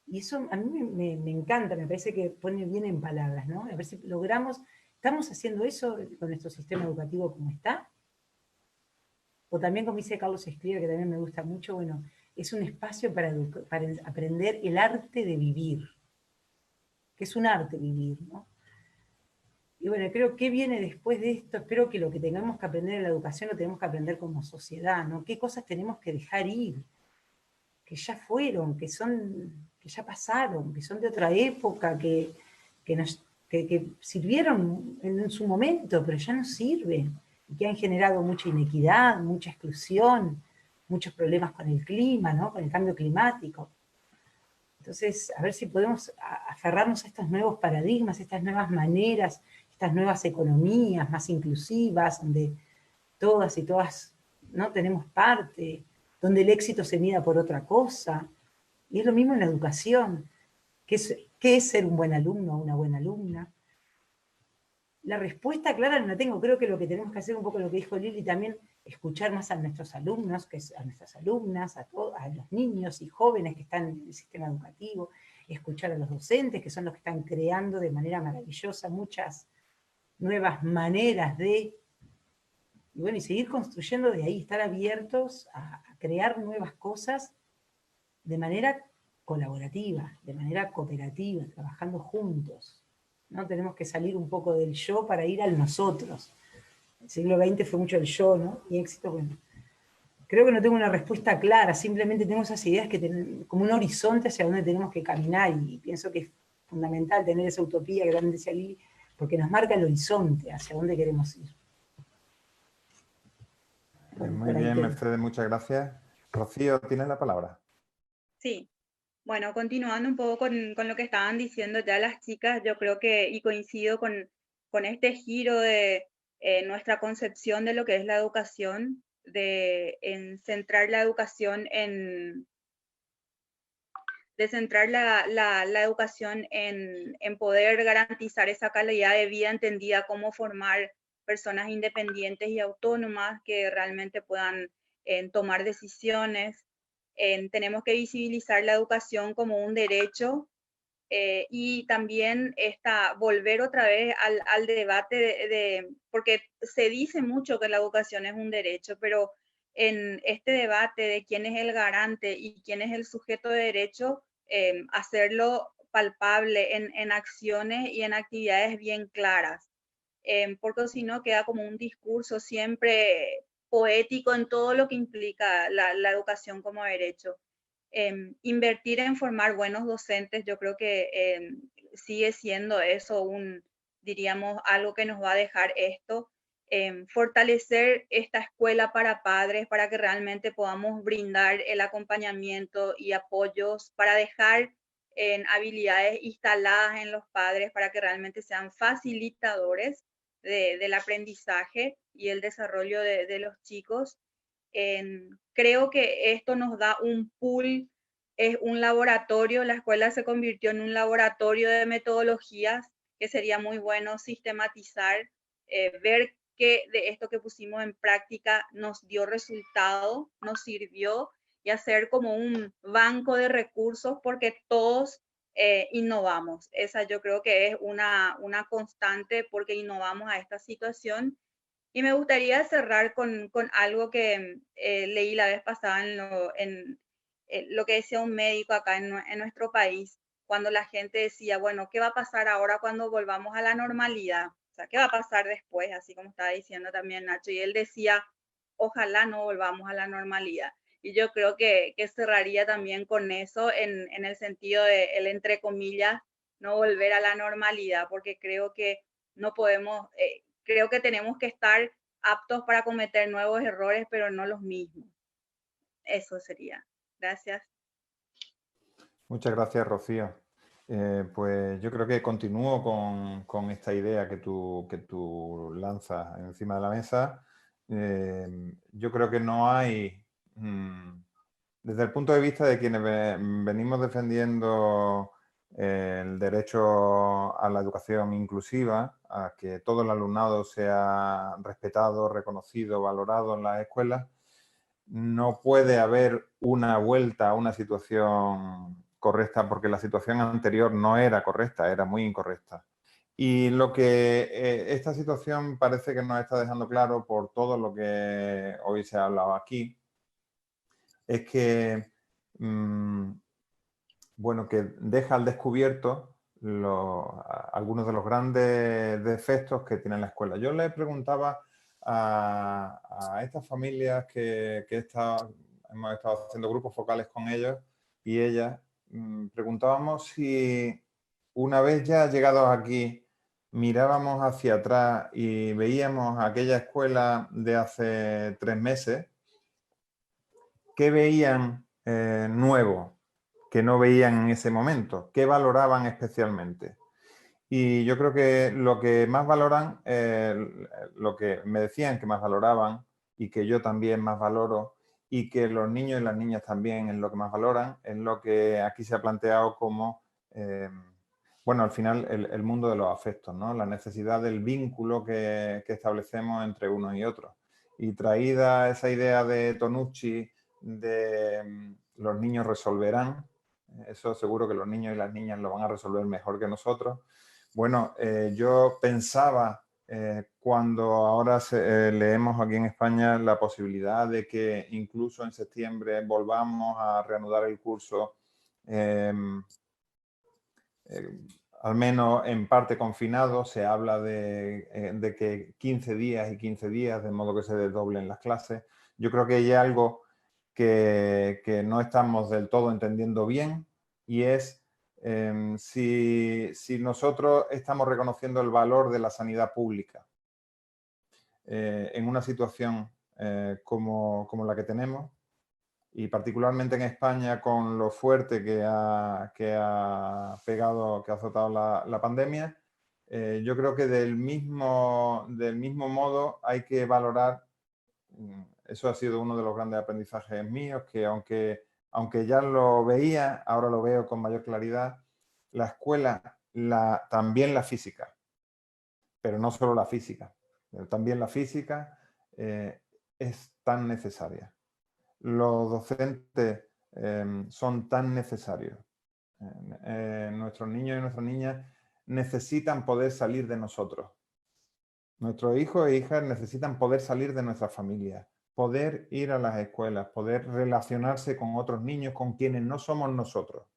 S5: Y eso a mí me encanta, me parece que pone bien en palabras, ¿no? A ver si ¿estamos haciendo eso con nuestro sistema educativo como está? O también, como dice Carlos Escrivá, que también me gusta mucho, bueno, es un espacio para aprender el arte de vivir, que es un arte vivir, ¿no? Y bueno, creo que viene después de esto, espero que lo que tengamos que aprender en la educación lo tenemos que aprender como sociedad, ¿no? ¿Qué cosas tenemos que dejar ir? Que ya fueron, que ya pasaron, que son de otra época, que sirvieron en su momento, pero ya no sirven, y que han generado mucha inequidad, mucha exclusión, muchos problemas con el clima, ¿no? Con el cambio climático. Entonces, a ver si podemos aferrarnos a estos nuevos paradigmas, estas nuevas maneras, estas nuevas economías más inclusivas, donde todas y todas, ¿no? Tenemos parte, donde el éxito se mida por otra cosa. Y es lo mismo en la educación. ¿Qué es ser un buen alumno o una buena alumna? La respuesta clara no la tengo. Creo que lo que tenemos que hacer, un poco lo que dijo Lili, también escuchar más a nuestros alumnos, a nuestras alumnas, a los niños y jóvenes que están en el sistema educativo, escuchar a los docentes, que son los que están creando de manera maravillosa muchas nuevas maneras y bueno, y seguir construyendo de ahí, estar abiertos a crear nuevas cosas de manera colaborativa, de manera cooperativa, trabajando juntos, ¿no? Tenemos que salir un poco del yo para ir al nosotros. El siglo XX fue mucho el yo, ¿no? Y éxito, bueno. Creo que no tengo una respuesta clara, simplemente tengo esas ideas que tienen como un horizonte hacia donde tenemos que caminar, y pienso que es fundamental tener esa utopía que también decía Lili, porque nos marca el horizonte hacia dónde queremos ir.
S2: Muy bien, Mercedes, muchas gracias. Rocío, tienes la palabra.
S6: Sí, bueno, continuando un poco con lo que estaban diciendo ya las chicas, yo creo que, y coincido con este giro de nuestra concepción de lo que es la educación, en centrar la educación de centrar la educación en poder garantizar esa calidad de vida entendida como formar personas independientes y autónomas que realmente puedan tomar decisiones. Tenemos que visibilizar la educación como un derecho y también volver otra vez al debate porque se dice mucho que la educación es un derecho, pero en este debate de quién es el garante y quién es el sujeto de derecho, hacerlo palpable en acciones y en actividades bien claras, porque si no queda como un discurso siempre poético en todo lo que implica la educación como derecho. Invertir en formar buenos docentes, yo creo que sigue siendo eso diríamos, algo que nos va a dejar esto. Fortalecer esta escuela para padres para que realmente podamos brindar el acompañamiento y apoyos para dejar habilidades instaladas en los padres para que realmente sean facilitadores del aprendizaje y el desarrollo de los chicos. Creo que esto nos da un pool, es un laboratorio, la escuela se convirtió en un laboratorio de metodologías que sería muy bueno sistematizar, ver que de esto que pusimos en práctica nos dio resultado, nos sirvió, y hacer como un banco de recursos porque todos innovamos. Esa yo creo que es una constante porque innovamos a esta situación. Y me gustaría cerrar con algo que leí la vez pasada en lo que decía un médico acá en nuestro país, cuando la gente decía, bueno, ¿qué va a pasar ahora cuando volvamos a la normalidad? O sea, ¿qué va a pasar después? Así como estaba diciendo también Nacho. Y él decía, ojalá no volvamos a la normalidad. Y yo creo que cerraría también con eso en el sentido de el entre comillas, no volver a la normalidad, porque creo que no podemos, creo que tenemos que estar aptos para cometer nuevos errores, pero no los mismos. Eso sería. Gracias.
S2: Muchas gracias, Rocío. Pues yo creo que continúo con esta idea que tú lanzas encima de la mesa. Yo creo que no hay, desde el punto de vista de quienes venimos defendiendo el derecho a la educación inclusiva, a que todo el alumnado sea respetado, reconocido, valorado en las escuelas, no puede haber una vuelta a una situación correcta porque la situación anterior no era correcta, era muy incorrecta. Y lo que esta situación parece que nos está dejando claro por todo lo que hoy se ha hablado aquí, es que, bueno, que deja al descubierto algunos de los grandes defectos que tiene la escuela. Yo le preguntaba a estas familias que hemos estado haciendo grupos focales con ellos y ellas, preguntábamos si una vez ya llegados aquí mirábamos hacia atrás y veíamos aquella escuela de hace 3 meses, ¿qué veían nuevo que no veían en ese momento? ¿Qué valoraban especialmente? Y yo creo que lo que más valoran, lo que me decían que más valoraban y que yo también más valoro y que los niños y las niñas también es lo que más valoran, es lo que aquí se ha planteado como, bueno, al final el mundo de los afectos, ¿no? La necesidad del vínculo que establecemos entre unos y otros. Y traída esa idea de Tonucci de los niños resolverán, eso seguro que los niños y las niñas lo van a resolver mejor que nosotros. Bueno, yo pensaba cuando ahora leemos aquí en España la posibilidad de que incluso en septiembre volvamos a reanudar el curso, al menos en parte confinado, se habla de que 15 días y 15 días, de modo que se desdoblen las clases. Yo creo que hay algo que no estamos del todo entendiendo bien y es si nosotros estamos reconociendo el valor de la sanidad pública en una situación como la que tenemos, y particularmente en España con lo fuerte que ha azotado la pandemia, yo creo que del mismo modo hay que valorar, eso ha sido uno de los grandes aprendizajes míos, que aunque ya lo veía, ahora lo veo con mayor claridad, la escuela, también la física, pero no solo la física, también la física es tan necesaria. Los docentes son tan necesarios. Nuestros niños y nuestras niñas necesitan poder salir de nosotros. Nuestros hijos e hijas necesitan poder salir de nuestra familia, poder ir a las escuelas, poder relacionarse con otros niños, con quienes no somos nosotros,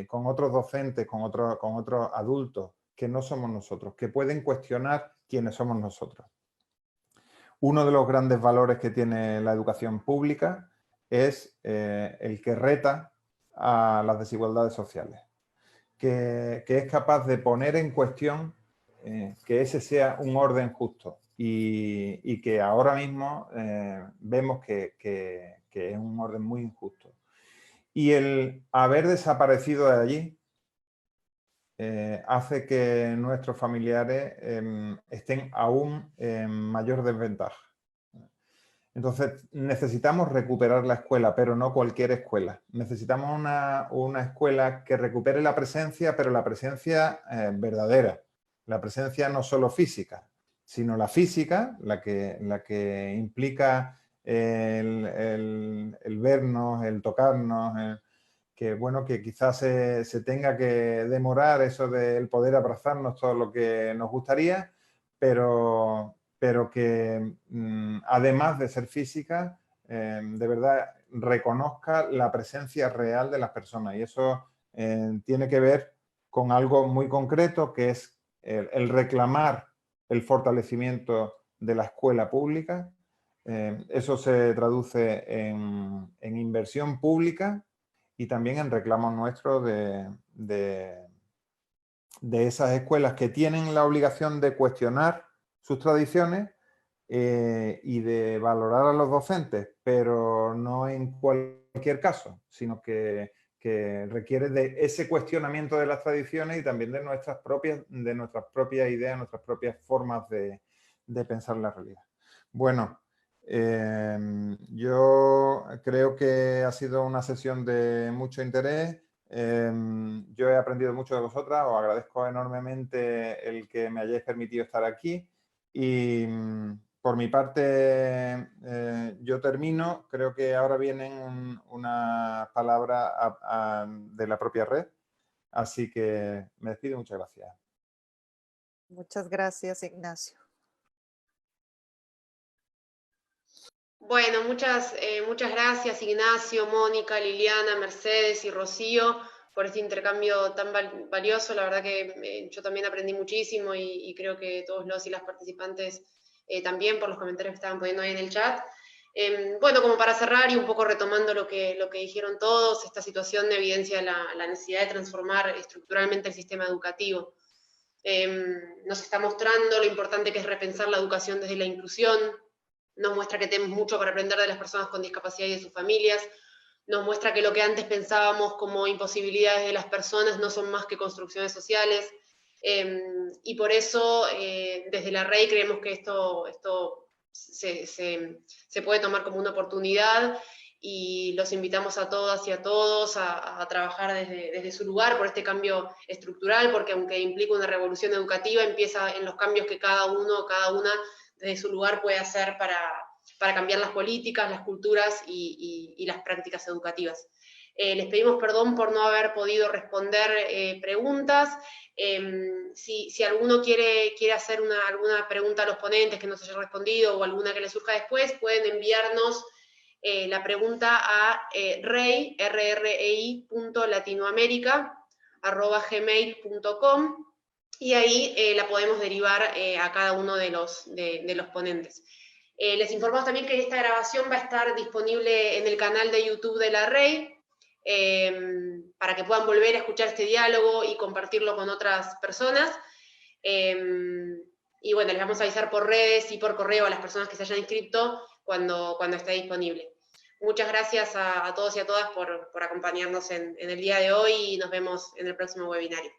S2: con otros docentes, con otros adultos que no somos nosotros, que pueden cuestionar quiénes somos nosotros. Uno de los grandes valores que tiene la educación pública es el que reta a las desigualdades sociales, que es capaz de poner en cuestión que ese sea un orden justo y que ahora mismo vemos que es un orden muy injusto. Y el haber desaparecido de allí hace que nuestros familiares estén aún en mayor desventaja. Entonces necesitamos recuperar la escuela, pero no cualquier escuela. Necesitamos una escuela que recupere la presencia, pero la presencia verdadera. La presencia no solo física, sino la física, la que implica el vernos, el tocarnos, que bueno, que quizás se tenga que demorar eso del poder abrazarnos todo lo que nos gustaría, pero que además de ser física, de verdad reconozca la presencia real de las personas. Y eso tiene que ver con algo muy concreto, que es el reclamar el fortalecimiento de la escuela pública. Eso se traduce en inversión pública y también en reclamos nuestros de esas escuelas que tienen la obligación de cuestionar sus tradiciones y de valorar a los docentes, pero no en cualquier caso, sino que requiere de ese cuestionamiento de las tradiciones y también de nuestras propias ideas, nuestras propias formas de pensar la realidad. Bueno, yo creo que ha sido una sesión de mucho interés. Yo he aprendido mucho de vosotras, os agradezco enormemente el que me hayáis permitido estar aquí y por mi parte yo termino. Creo que ahora vienen unas palabras de la propia red, así que me despido. Muchas gracias.
S3: Muchas gracias, Ignacio.
S1: Bueno, muchas gracias Ignacio, Mónica, Liliana, Mercedes y Rocío por este intercambio tan valioso. La verdad que yo también aprendí muchísimo y creo que todos los y las participantes también por los comentarios que estaban poniendo ahí en el chat. Bueno, como para cerrar y un poco retomando lo que dijeron todos, esta situación evidencia la necesidad de transformar estructuralmente el sistema educativo. Nos está mostrando lo importante que es repensar la educación desde la inclusión. Nos muestra que tenemos mucho para aprender de las personas con discapacidad y de sus familias. Nos muestra que lo que antes pensábamos como imposibilidades de las personas no son más que construcciones sociales. Y por eso, desde la REI creemos que esto se puede tomar como una oportunidad y los invitamos a todas y a todos a trabajar desde su lugar por este cambio estructural, porque aunque implica una revolución educativa, empieza en los cambios que cada uno, cada una desde su lugar puede hacer para cambiar las políticas, las culturas y las prácticas educativas. Les pedimos perdón por no haber podido responder preguntas. Si alguno quiere hacer alguna pregunta a los ponentes que no se haya respondido o alguna que les surja después, pueden enviarnos la pregunta a rei.latinoamerica@gmail.com y ahí la podemos derivar a cada uno de los ponentes. Les informamos también que esta grabación va a estar disponible en el canal de YouTube de la REI, para que puedan volver a escuchar este diálogo y compartirlo con otras personas. Y bueno, les vamos a avisar por redes y por correo a las personas que se hayan inscrito cuando esté disponible. Muchas gracias a todos y a todas por acompañarnos en el día de hoy y nos vemos en el próximo webinario.